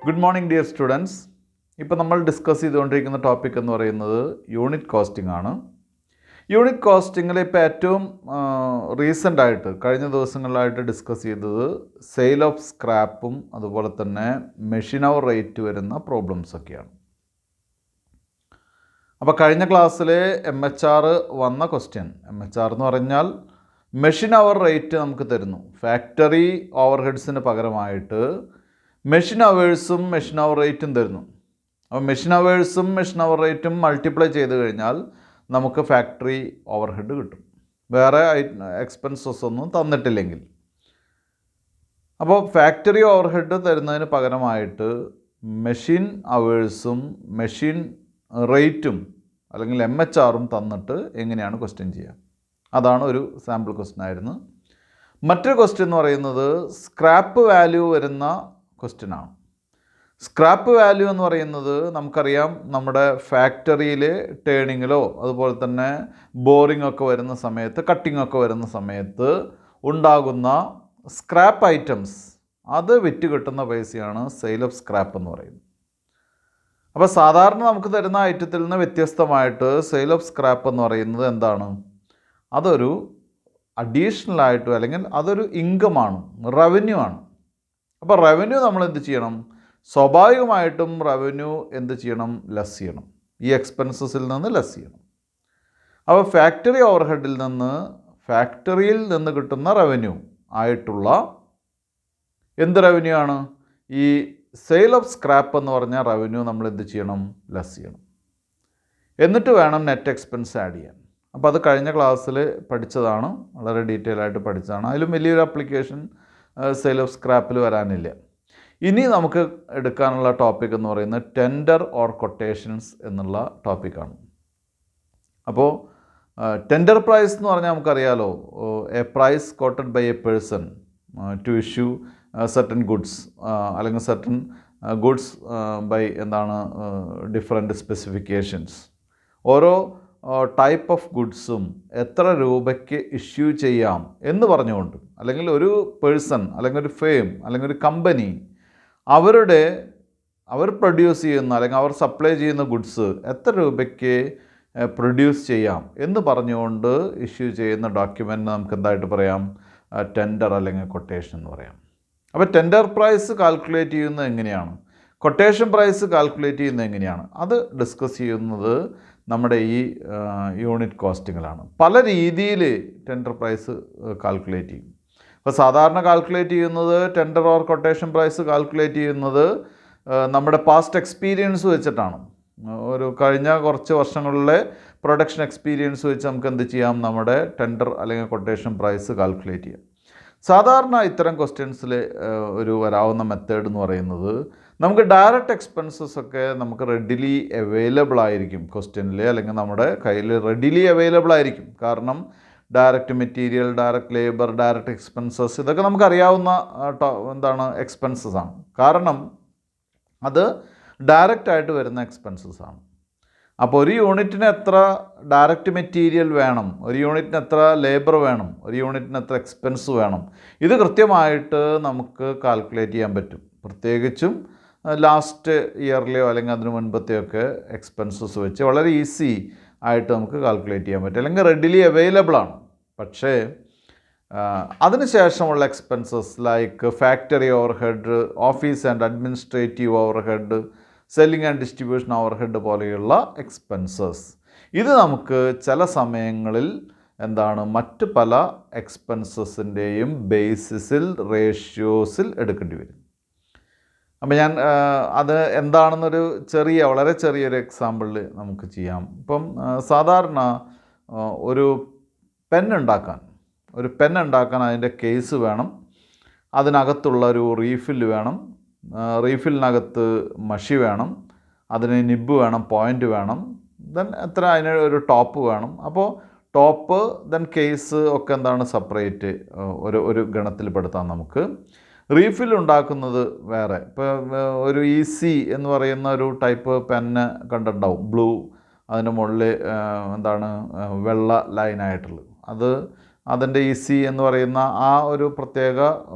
Good morning dear students. ഇപ്പോൾ നമ്മൾ discuss ചെയ്തുകൊണ്ടിരിക്കുന്ന ടോപ്പിക് എന്ന് പറയുന്നത് യൂണിറ്റ് കോസ്റ്റിംഗ് ആണ്. യൂണിറ്റ് കോസ്റ്റിങ്ങിൽ ഇപ്പോൾ ഏറ്റവും റീസെൻ്റ് ആയിട്ട് കഴിഞ്ഞ ദിവസങ്ങളിലായിട്ട് ഡിസ്കസ് ചെയ്തത് സെയിൽ ഓഫ് സ്ക്രാപ്പും അതുപോലെ തന്നെ മെഷീൻ അവർ റേറ്റ് വരുന്ന പ്രോബ്ലംസ് ഒക്കെയാണ്. അപ്പോൾ കഴിഞ്ഞ ക്ലാസ്സിൽ MHR വന്ന ക്വസ്റ്റ്യൻ, MHR എന്ന് പറഞ്ഞാൽ മെഷീൻ അവർ റേറ്റ് നമുക്ക് തരുന്നു. ഫാക്ടറി ഓവർഹെഡ്സിന് പകരമായിട്ട് മെഷീൻ അവേഴ്സും മെഷീൻ അവർ റേറ്റും തരുന്നു. അപ്പോൾ മെഷീൻ അവേഴ്സും മെഷീൻ അവർ റേറ്റും മൾട്ടിപ്ലൈ ചെയ്ത് കഴിഞ്ഞാൽ നമുക്ക് ഫാക്ടറി ഓവർഹെഡ് കിട്ടും, വേറെ എക്സ്പെൻസസ് ഒന്നും തന്നിട്ടില്ലെങ്കിൽ. അപ്പോൾ ഫാക്ടറി ഓവർഹെഡ് തരുന്നതിന് പകരമായിട്ട് മെഷീൻ അവേഴ്സും മെഷീൻ റേറ്റും അല്ലെങ്കിൽ MHRും തന്നിട്ട് എങ്ങനെയാണ് ക്വസ്റ്റ്യൻ ചെയ്യുക, അതാണ് ഒരു സാമ്പിൾ ക്വസ്റ്റ്യൻ ആയിരുന്നു. മറ്റൊരു ക്വസ്റ്റ്യൻ എന്ന് പറയുന്നത് സ്ക്രാപ്പ് വാല്യൂ വരുന്ന ക്വസ്റ്റ്യനാണ്. സ്ക്രാപ്പ് വാല്യൂ എന്ന് പറയുന്നത് നമുക്കറിയാം, നമ്മുടെ ഫാക്ടറിയിൽ ടേണിങ്ങിലോ അതുപോലെ തന്നെ ബോറിംഗ് ഒക്കെ വരുന്ന സമയത്ത്, കട്ടിംഗ് ഒക്കെ വരുന്ന സമയത്ത് ഉണ്ടാകുന്ന സ്ക്രാപ്പ് ഐറ്റംസ്, അത് വിറ്റ് കിട്ടുന്ന പൈസയാണ് സെയിൽ ഓഫ് സ്ക്രാപ്പ് എന്ന് പറയുന്നത്. അപ്പോൾ സാധാരണ നമുക്ക് തരുന്ന ഐറ്റത്തിൽ നിന്ന് വ്യത്യസ്തമായിട്ട് സെയിൽ ഓഫ് സ്ക്രാപ്പ് എന്ന് പറയുന്നത് എന്താണ്? അതൊരു അഡീഷണൽ ആയിട്ട് അല്ലെങ്കിൽ അതൊരു ഇൻകമാണ്, റവന്യൂ ആണ്. അപ്പോൾ റവന്യൂ നമ്മൾ എന്ത് ചെയ്യണം? സ്വാഭാവികമായിട്ടും റവന്യൂ എന്ത് ചെയ്യണം? ലെസ് ചെയ്യണം, ഈ എക്സ്പെൻസസിൽ നിന്ന് ലെസ് ചെയ്യണം. അപ്പോൾ ഫാക്ടറി ഓവർഹെഡിൽ നിന്ന്, ഫാക്ടറിയിൽ നിന്ന് കിട്ടുന്ന റവന്യൂ ആയിട്ടുള്ള എന്ത് റവന്യൂ ആണ്? ഈ സെയിൽ ഓഫ് സ്ക്രാപ്പ് എന്ന് പറഞ്ഞ റവന്യൂ നമ്മൾ എന്ത് ചെയ്യണം? ലെസ് ചെയ്യണം. എന്നിട്ട് വേണം നെറ്റ് എക്സ്പെൻസ് ആഡ് ചെയ്യാൻ. അപ്പോൾ അത് കഴിഞ്ഞ ക്ലാസ്സിൽ പഠിച്ചതാണ്, വളരെ ഡീറ്റെയിൽ ആയിട്ട് പഠിച്ചതാണ്. അതിലും വലിയൊരു ആപ്ലിക്കേഷൻ സെയിൽ ഓഫ് സ്ക്രാപ്പിൽ വരാനില്ല. ഇനി നമുക്ക് എടുക്കാനുള്ള ടോപ്പിക് എന്ന് പറയുന്നത് ടെൻഡർ ഓർ കൊട്ടേഷൻസ് എന്നുള്ള ടോപ്പിക്കാണ്. അപ്പോൾ ടെൻഡർ പ്രൈസ് എന്ന് പറഞ്ഞാൽ നമുക്കറിയാലോ, a price quoted by a person to issue certain goods അല്ലെങ്കിൽ സർട്ടൻ ഗുഡ്സ് ബൈ എന്താണ് ഡിഫറെൻറ്റ് സ്പെസിഫിക്കേഷൻസ്. ഓരോ ടൈപ്പ് ഓഫ് ഗുഡ്സും എത്ര രൂപയ്ക്ക് ഇഷ്യൂ ചെയ്യാം എന്ന് പറഞ്ഞുകൊണ്ട്, അല്ലെങ്കിൽ ഒരു പേഴ്സൺ അല്ലെങ്കിൽ ഒരു ഫേം അല്ലെങ്കിൽ ഒരു കമ്പനി അവർ പ്രൊഡ്യൂസ് ചെയ്യുന്ന അല്ലെങ്കിൽ അവർ സപ്ലൈ ചെയ്യുന്ന ഗുഡ്സ് എത്ര രൂപയ്ക്ക് പ്രൊഡ്യൂസ് ചെയ്യാം എന്ന് പറഞ്ഞുകൊണ്ട് ഇഷ്യൂ ചെയ്യുന്ന ഡോക്യുമെൻ്റ് നമുക്ക് എന്തായിട്ട് പറയാം? ടെൻഡർ അല്ലെങ്കിൽ കൊട്ടേഷൻ എന്ന് പറയാം. അപ്പോൾ ടെൻഡർ പ്രൈസ് കാൽക്കുലേറ്റ് ചെയ്യുന്നത് എങ്ങനെയാണ്, കൊട്ടേഷൻ പ്രൈസ് കാൽക്കുലേറ്റ് ചെയ്യുന്നത് എങ്ങനെയാണ്, അത് ഡിസ്കസ് ചെയ്യുന്നത് നമ്മുടെ ഈ യൂണിറ്റ് കോസ്റ്റിങ്ങിലാണ്. പല രീതിയിൽ ടെൻഡർ പ്രൈസ് കാൽക്കുലേറ്റ് ചെയ്യും. അപ്പോൾ സാധാരണ കാൽക്കുലേറ്റ് ചെയ്യുന്നത്, tender or quotation price calculate ചെയ്യുന്നത് നമ്മുടെ പാസ്റ്റ് എക്സ്പീരിയൻസ് വെച്ചിട്ടാണ്. ഒരു കഴിഞ്ഞ കുറച്ച് വർഷങ്ങളിലെ പ്രൊഡക്ഷൻ എക്സ്പീരിയൻസ് വെച്ച് നമുക്ക് എന്ത് ചെയ്യാം? നമ്മുടെ ടെൻഡർ അല്ലെങ്കിൽ കൊട്ടേഷൻ പ്രൈസ് കാൽക്കുലേറ്റ് ചെയ്യാം. സാധാരണ ഇത്തരം ക്വസ്റ്റ്യൻസിൽ ഒരു വരാവുന്ന മെത്തേഡ് എന്ന് പറയുന്നത്, നമുക്ക് ഡയറക്റ്റ് എക്സ്പെൻസസ് ഒക്കെ നമുക്ക് റെഡിലി അവൈലബിൾ ആയിരിക്കും ക്വസ്റ്റ്യനിൽ, അല്ലെങ്കിൽ നമ്മുടെ കയ്യിൽ റെഡിലി അവൈലബിൾ ആയിരിക്കും. കാരണം direct material, direct labour, direct expenses, ഇതൊക്കെ നമുക്കറിയാവുന്ന എന്താണ് എക്സ്പെൻസസ് ആണ്. കാരണം അത് ഡയറക്റ്റായിട്ട് വരുന്ന എക്സ്പെൻസസ് ആണ്. അപ്പോൾ ഒരു യൂണിറ്റിന് എത്ര ഡയറക്റ്റ് മെറ്റീരിയൽ വേണം, ഒരു യൂണിറ്റിന് എത്ര ലേബർ വേണം, ഒരു യൂണിറ്റിന് എത്ര എക്സ്പെൻസ് വേണം, ഇത് കൃത്യമായിട്ട് നമുക്ക് കാൽക്കുലേറ്റ് ചെയ്യാൻ പറ്റും. പ്രത്യേകിച്ചും ലാസ്റ്റ് ഇയറിലെയോ അല്ലെങ്കിൽ അതിന് മുൻപത്തെയൊക്കെ എക്സ്പെൻസസ് വെച്ച് വളരെ ഈസി ആയിട്ട് നമുക്ക് കാൽക്കുലേറ്റ് ചെയ്യാൻ പറ്റും, അല്ലെങ്കിൽ റെഡിലി അവൈലബിൾ ആണ്. പക്ഷേ അതിനുശേഷമുള്ള expenses like factory overhead, office and administrative overhead, selling and distribution overhead പോലെയുള്ള എക്സ്പെൻസസ്, ഇത് നമുക്ക് ചില സമയങ്ങളിൽ എന്താണ് മറ്റ് പല എക്സ്പെൻസസിൻ്റെയും ബേസിസിൽ, റേഷ്യോസിൽ എടുക്കേണ്ടി വരും. അപ്പോൾ ഞാൻ അത് എന്താണെന്നൊരു വളരെ ചെറിയൊരു എക്സാമ്പിളിൽ നമുക്ക് ചെയ്യാം. ഇപ്പം സാധാരണ ഒരു പെൻ ഉണ്ടാക്കാൻ അതിൻ്റെ കേസ് വേണം, അതിനകത്തുള്ള ഒരു റീഫിൽ വേണം, റീഫിലിനകത്ത് മഷി വേണം, അതിന് നിബ്ബ് വേണം, പോയിൻ്റ് വേണം, അതിന് ഒരു ടോപ്പ് വേണം. അപ്പോൾ ടോപ്പ് കേസ് ഒക്കെ എന്താണ് സെപ്പറേറ്റ് ഒരു ഗണത്തിൽ പെടുത്താം നമുക്ക്. റീഫിൽ ഉണ്ടാക്കുന്നത് വേറെ. ഇപ്പോൾ ഒരു ഈസി എന്ന് പറയുന്ന ഒരു ടൈപ്പ് പെന്ന് കണ്ടിട്ടുണ്ടാവും, ബ്ലൂ, അതിൻ്റെ മുകളിൽ എന്താണ് വെള്ള ലൈനായിട്ടുള്ളത്. അതിൻ്റെ ഈസി എന്ന് പറയുന്ന ആ ഒരു പ്രത്യേക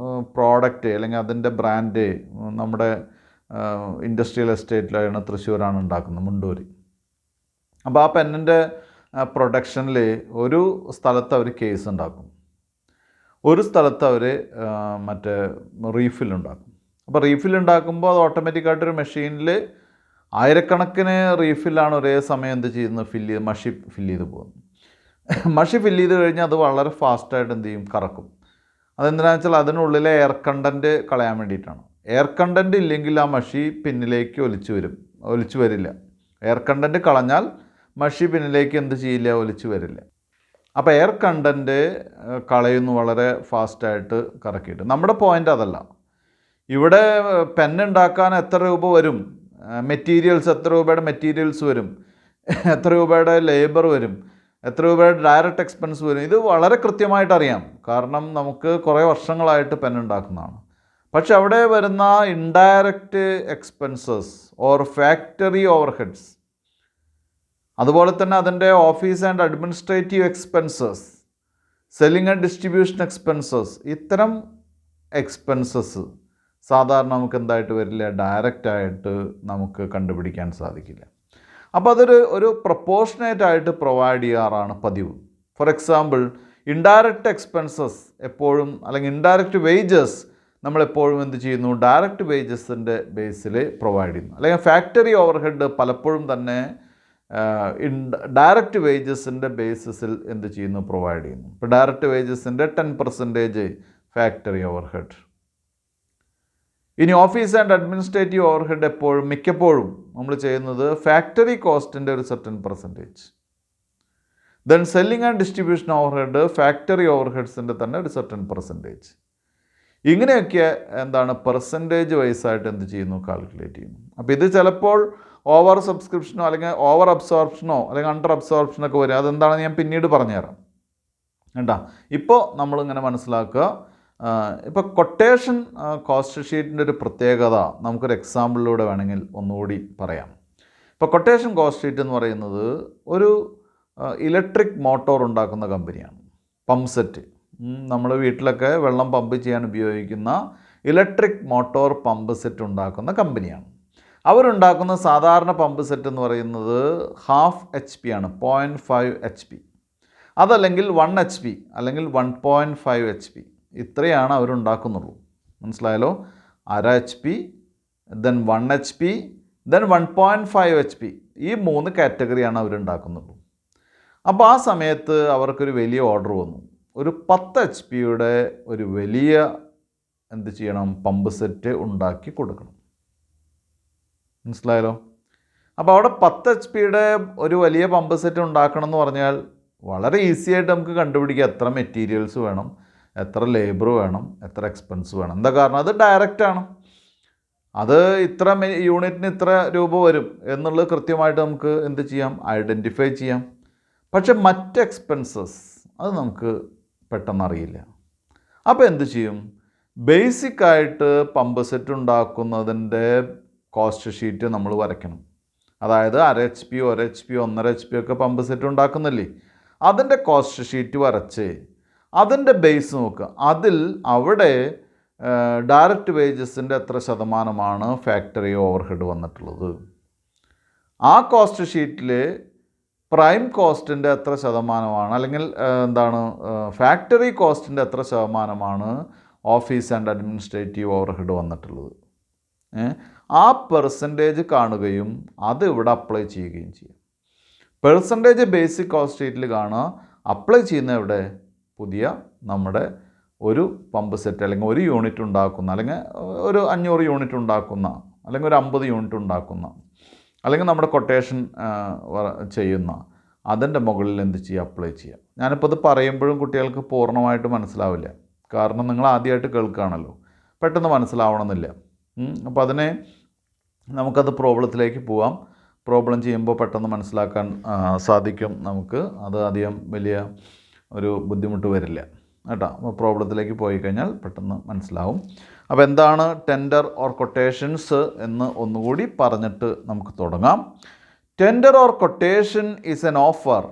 പ്രോഡക്റ്റ് അല്ലെങ്കിൽ അതിൻ്റെ ബ്രാൻഡ് നമ്മുടെ ഇൻഡസ്ട്രിയൽ എസ്റ്റേറ്റിലാണ്, തൃശ്ശൂരാണ് ഉണ്ടാക്കുന്നത്, മുണ്ടൂർ. അപ്പോൾ ആ പെന്നിൻ്റെ പ്രൊഡക്ഷനിൽ ഒരു സ്ഥലത്ത് അവർ കേസ് ഉണ്ടാക്കും, ഒരു സ്ഥലത്ത് അവർ മറ്റേ റീഫിൽ ഉണ്ടാക്കും. അപ്പോൾ റീഫിൽ ഉണ്ടാക്കുമ്പോൾ അത് ഓട്ടോമാറ്റിക്കായിട്ടൊരു മെഷീനിൽ ആയിരക്കണക്കിന് റീഫില്ലാണ് ഒരേ സമയം എന്ത് ചെയ്യുന്നത്, മഷി ഫില്ല് ചെയ്ത് പോകുന്നത്. മഷി ഫില്ല് ചെയ്ത് കഴിഞ്ഞാൽ അത് വളരെ ഫാസ്റ്റായിട്ട് എന്ത് ചെയ്യും, കറക്കും. അതെന്തിനാണെന്ന് വെച്ചാൽ അതിനുള്ളിലെ എയർ കണ്ടൻറ്റ് കളയാൻ വേണ്ടിയിട്ടാണ്. എയർ കണ്ടൻറ്റ് ഇല്ലെങ്കിൽ ആ മഷി പിന്നിലേക്ക് ഒലിച്ചു വരില്ല. എയർ കണ്ടൻറ്റ് കളഞ്ഞാൽ മഷി പിന്നിലേക്ക് എന്ത് ചെയ്യില്ല, ഒലിച്ചു വരില്ല. അപ്പോൾ എയർ കണ്ടൻറ്റ് കളയുന്നു വളരെ ഫാസ്റ്റായിട്ട് കറക്കിയിട്ട്. നമ്മുടെ പോയിൻ്റ് അതല്ല. ഇവിടെ പെന്നുണ്ടാക്കാൻ എത്ര രൂപ വരും, മെറ്റീരിയൽസ്, എത്ര രൂപയുടെ മെറ്റീരിയൽസ് വരും, എത്ര രൂപയുടെ ലേബർ വരും, എത്ര രൂപയുടെ ഡയറക്റ്റ് എക്സ്പെൻസ് വരും, ഇത് വളരെ കൃത്യമായിട്ട് അറിയാം. കാരണം നമുക്ക് കുറേ വർഷങ്ങളായിട്ട് പെന്നുണ്ടാക്കുന്നതാണ്. പക്ഷെ അവിടെ വരുന്ന indirect expenses or factory overheads, അതുപോലെ തന്നെ അതിൻ്റെ office and administrative expenses, selling and distribution expenses, ഇത്തരം എക്സ്പെൻസസ് സാധാരണ നമുക്ക് എന്തായിട്ട് വരില്ല, ഡയറക്റ്റായിട്ട് നമുക്ക് കണ്ടുപിടിക്കാൻ സാധിക്കില്ല. അപ്പോൾ ഒരു പ്രൊപ്പോർഷനേറ്റ് ആയിട്ട് പ്രൊവൈഡ് ചെയ്യാറാണ് പതിവ്. ഫോർ എക്സാമ്പിൾ, ഇൻഡയറക്റ്റ് എക്സ്പെൻസസ് എപ്പോഴും, അല്ലെങ്കിൽ ഇൻഡയറക്റ്റ് വേജസ് നമ്മളെപ്പോഴും എന്ത് ചെയ്യുന്നു, ഡയറക്റ്റ് വേജസിൻ്റെ ബേസിൽ പ്രൊവൈഡ് ചെയ്യുന്നു. അല്ലെങ്കിൽ ഫാക്ടറി ഓവർഹെഡ് പലപ്പോഴും തന്നെ ഡയറക്റ്റ് വേജസിൻ്റെ ബേസിസിൽ എന്ത് ചെയ്യുന്നു, പ്രൊവൈഡ് ചെയ്യുന്നു. ഇപ്പോൾ ഡയറക്റ്റ് വേജസിൻ്റെ 10% ഫാക്ടറി ഓവർഹെഡ്. ഇനി ഓഫീസ് ആൻഡ് അഡ്മിനിസ്ട്രേറ്റീവ് ഓവർഹെഡ് മിക്കപ്പോഴും നമ്മൾ ചെയ്യുന്നത് ഫാക്ടറി കോസ്റ്റിൻ്റെ ഒരു certain percentage, then selling and distribution overhead factory ഓവർഹെഡ്സിൻ്റെ തന്നെ ഒരു സർട്ടൻ പെർസെൻറ്റേജ്. ഇങ്ങനെയൊക്കെ പെർസെൻറ്റേജ് വൈസായിട്ട് എന്ത് ചെയ്യുന്നു, കാൽക്കുലേറ്റ് ചെയ്യുന്നു. അപ്പോൾ ഇത് ചിലപ്പോൾ ഓവർ സബ്സ്ക്രിപ്ഷനോ അല്ലെങ്കിൽ ഓവർ അബ്സോർപ്ഷനോ അല്ലെങ്കിൽ അണ്ടർ അബ്സോർപ്ഷനൊക്കെ വരും. അതെന്താണെന്ന് ഞാൻ പിന്നീട് പറഞ്ഞുതരാം കേട്ടോ. ഇപ്പോൾ നമ്മളിങ്ങനെ മനസ്സിലാക്കുക. ഇപ്പോൾ കൊട്ടേഷൻ കോസ്റ്റ് ഷീറ്റിൻ്റെ ഒരു പ്രത്യേകത നമുക്കൊരു എക്സാമ്പിളിലൂടെ വേണമെങ്കിൽ ഒന്നുകൂടി പറയാം. ഇപ്പോൾ കൊട്ടേഷൻ കോസ്റ്റ് ഷീറ്റ് എന്ന് പറയുന്നത് ഒരു ഇലക്ട്രിക് മോട്ടോർ ഉണ്ടാക്കുന്ന കമ്പനിയാണ്. പമ്പ് സെറ്റ്, നമ്മൾ വീട്ടിലൊക്കെ വെള്ളം പമ്പ് ചെയ്യാൻ ഉപയോഗിക്കുന്ന ഇലക്ട്രിക് മോട്ടോർ പമ്പ് സെറ്റ് ഉണ്ടാക്കുന്ന കമ്പനിയാണ്. അവരുണ്ടാക്കുന്ന സാധാരണ പമ്പ് സെറ്റ് എന്ന് പറയുന്നത് 1/2 HP ആണ്, 0.5 HP. അതല്ലെങ്കിൽ 1 HP അല്ലെങ്കിൽ 1.5 HP, ഇത്രയാണ് അവരുണ്ടാക്കുന്നുള്ളൂ. മനസ്സിലായല്ലോ? 1/2 HP, then 1 HP, then 1.5 HP, ഈ 3 കാറ്റഗറിയാണ് അവരുണ്ടാക്കുന്നുള്ളൂ. അപ്പോൾ ആ സമയത്ത് അവർക്കൊരു വലിയ ഓർഡർ വന്നു. ഒരു 10 HP ഒരു വലിയ എന്ത് ചെയ്യണം, പമ്പ് സെറ്റ് ഉണ്ടാക്കി കൊടുക്കണം. മനസ്സിലായല്ലോ? അപ്പോൾ അവിടെ 10 HP ഒരു വലിയ പമ്പ് സെറ്റ് ഉണ്ടാക്കണം എന്ന് പറഞ്ഞാൽ വളരെ ഈസി ആയിട്ട് നമുക്ക് കണ്ടുപിടിക്കാം എത്ര മെറ്റീരിയൽസ് വേണം, എത്ര ലേബർ വേണം, എത്ര എക്സ്പെൻസ് വേണം. എന്താ കാരണം? അത് ഡയറക്റ്റാണ്. അത് ഇത്ര യൂണിറ്റിന് ഇത്ര രൂപ വരും എന്നുള്ളത് കൃത്യമായിട്ട് നമുക്ക് എന്ത് ചെയ്യാം, ഐഡൻറ്റിഫൈ ചെയ്യാം. പക്ഷെ മറ്റ് എക്സ്പെൻസസ് അത് നമുക്ക് പെട്ടെന്ന് അറിയില്ല. അപ്പോൾ എന്ത് ചെയ്യും, ബേസിക്കായിട്ട് പമ്പ് സെറ്റ് ഉണ്ടാക്കുന്നതിൻ്റെ കോസ്റ്റ് ഷീറ്റ് നമ്മൾ വരയ്ക്കണം. അതായത് 1/2 HP, 1 HP, 1.5 HP ഒക്കെ പമ്പ് സെറ്റ് ഉണ്ടാക്കുന്നില്ലേ, അതിൻ്റെ കോസ്റ്റ് ഷീറ്റ് വരച്ച് അതിൻ്റെ ബേസ് നോക്കുക. അവിടെ ഡയറക്റ്റ് വേജസിൻ്റെ എത്ര ശതമാനമാണ് ഫാക്ടറി ഓവർഹെഡ് വന്നിട്ടുള്ളത്, ആ കോസ്റ്റ് ഷീറ്റിൽ പ്രൈം കോസ്റ്റിൻ്റെ എത്ര ശതമാനമാണ്, അല്ലെങ്കിൽ ഫാക്ടറി കോസ്റ്റിൻ്റെ എത്ര ശതമാനമാണ് ഓഫീസ് ആൻഡ് അഡ്മിനിസ്ട്രേറ്റീവ് ഓവർഹെഡ് വന്നിട്ടുള്ളത്, ആ പെർസെൻറ്റേജ് കാണുകയും അത് ഇവിടെ അപ്ലൈ ചെയ്യുകയും ചെയ്യും. പെർസെൻറ്റേജ് ബേസിക് കോസ്റ്റ് ഷീറ്റിൽ കാണുക, അപ്ലൈ ചെയ്യുന്ന ഇവിടെ പുതിയ നമ്മുടെ ഒരു പമ്പ് സെറ്റ് അല്ലെങ്കിൽ ഒരു യൂണിറ്റ് ഉണ്ടാക്കുന്ന, അല്ലെങ്കിൽ ഒരു 500 യൂണിറ്റ് ഉണ്ടാക്കുന്ന, അല്ലെങ്കിൽ ഒരു 50 യൂണിറ്റ് ഉണ്ടാക്കുന്ന, അല്ലെങ്കിൽ നമ്മുടെ കൊട്ടേഷൻ ചെയ്യുന്ന അതിൻ്റെ മുകളിൽ എന്ത് ചെയ്യുക, അപ്ലൈ ചെയ്യുക. ഞാനിപ്പോൾ ഇത് പറയുമ്പോഴും കുട്ടികൾക്ക് പൂർണ്ണമായിട്ട് മനസ്സിലാവില്ല, കാരണം നിങ്ങൾ ആദ്യമായിട്ട് കേൾക്കുകയാണല്ലോ, പെട്ടെന്ന് മനസ്സിലാവണമെന്നില്ല. അപ്പോൾ നമുക്കത് പ്രോബ്ലത്തിലേക്ക് പോവാം. പ്രോബ്ലം ചെയ്യുമ്പോൾ പെട്ടെന്ന് മനസ്സിലാക്കാൻ സാധിക്കും നമുക്ക്. അത് അധികം വലിയ ഒരു ബുദ്ധിമുട്ട് വരില്ല കേട്ടോ. അപ്പോൾ പ്രോബ്ലത്തിലേക്ക് പോയി കഴിഞ്ഞാൽ പെട്ടെന്ന് മനസ്സിലാവും. അപ്പോൾ എന്താണ് ടെൻഡർ ഓർ കൊട്ടേഷൻസ് എന്ന് ഒന്നുകൂടി പറഞ്ഞിട്ട് നമുക്ക് തുടങ്ങാം. Tender or quotation is an offer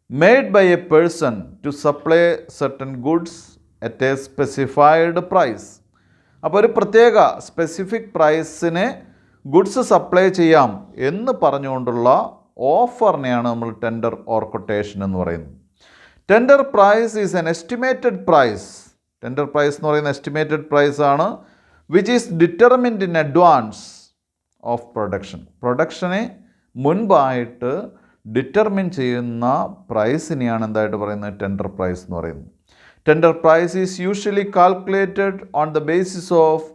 made by a person to supply certain goods at a specified price. അപ്പോൾ ഒരു പ്രത്യേക സ്പെസിഫിക് പ്രൈസിന് ഗുഡ്സ് സപ്ലൈ ചെയ്യാം എന്ന് പറഞ്ഞുകൊണ്ടുള്ള ഓഫറിനെയാണ് നമ്മൾ ടെൻഡർ ഓർ കൊട്ടേഷൻ എന്ന് പറയുന്നത്. Tender price is an estimated price. Tender price എന്ന് പറയുന്ന എസ്റ്റിമേറ്റഡ് പ്രൈസ് ആണ് which is determined in advance of പ്രൊഡക്ഷനെ മുൻപായിട്ട് ഡിറ്റർമിൻ ചെയ്യുന്ന പ്രൈസിനെയാണ് എന്തായിട്ട് പറയുന്നത്, ടെൻഡർ പ്രൈസ് എന്ന് പറയുന്നത്. Tender price is usually calculated on the basis of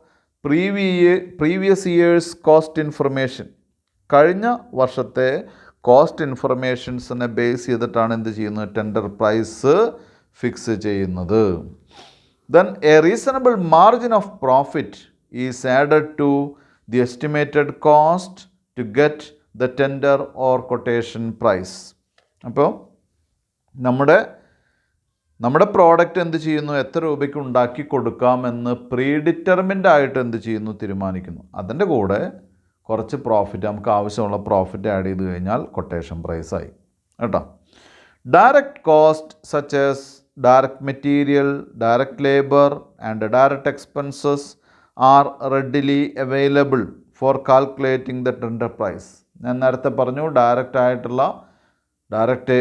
previous years cost information. കഴിഞ്ഞ വർഷത്തെ കോസ്റ്റ് ഇൻഫർമേഷൻസിനെ ബേസ് ചെയ്തിട്ടാണ് എന്ത് ചെയ്യുന്നത്, ടെൻഡർ പ്രൈസ് ഫിക്സ് ചെയ്യുന്നത്. Then a reasonable margin of profit is added to the estimated cost to get the tender or quotation price. അപ്പോൾ നമ്മുടെ product എന്ത് ചെയ്യുന്നു, എത്ര രൂപയ്ക്ക് ഉണ്ടാക്കി കൊടുക്കാമെന്ന് പ്രീഡിറ്റർമിൻഡ് ആയിട്ട് എന്ത് ചെയ്യുന്നു, തീരുമാനിക്കുന്നു. അതിൻ്റെ കൂടെ കുറച്ച് പ്രോഫിറ്റ്, നമുക്ക് ആവശ്യമുള്ള പ്രോഫിറ്റ് ആഡ് ചെയ്ത് കഴിഞ്ഞാൽ കൊട്ടേഷൻ പ്രൈസായി കേട്ടോ. Direct cost such as direct material, direct labour and direct expenses are readily available for calculating the tender price. ഞാൻ നേരത്തെ പറഞ്ഞു, direct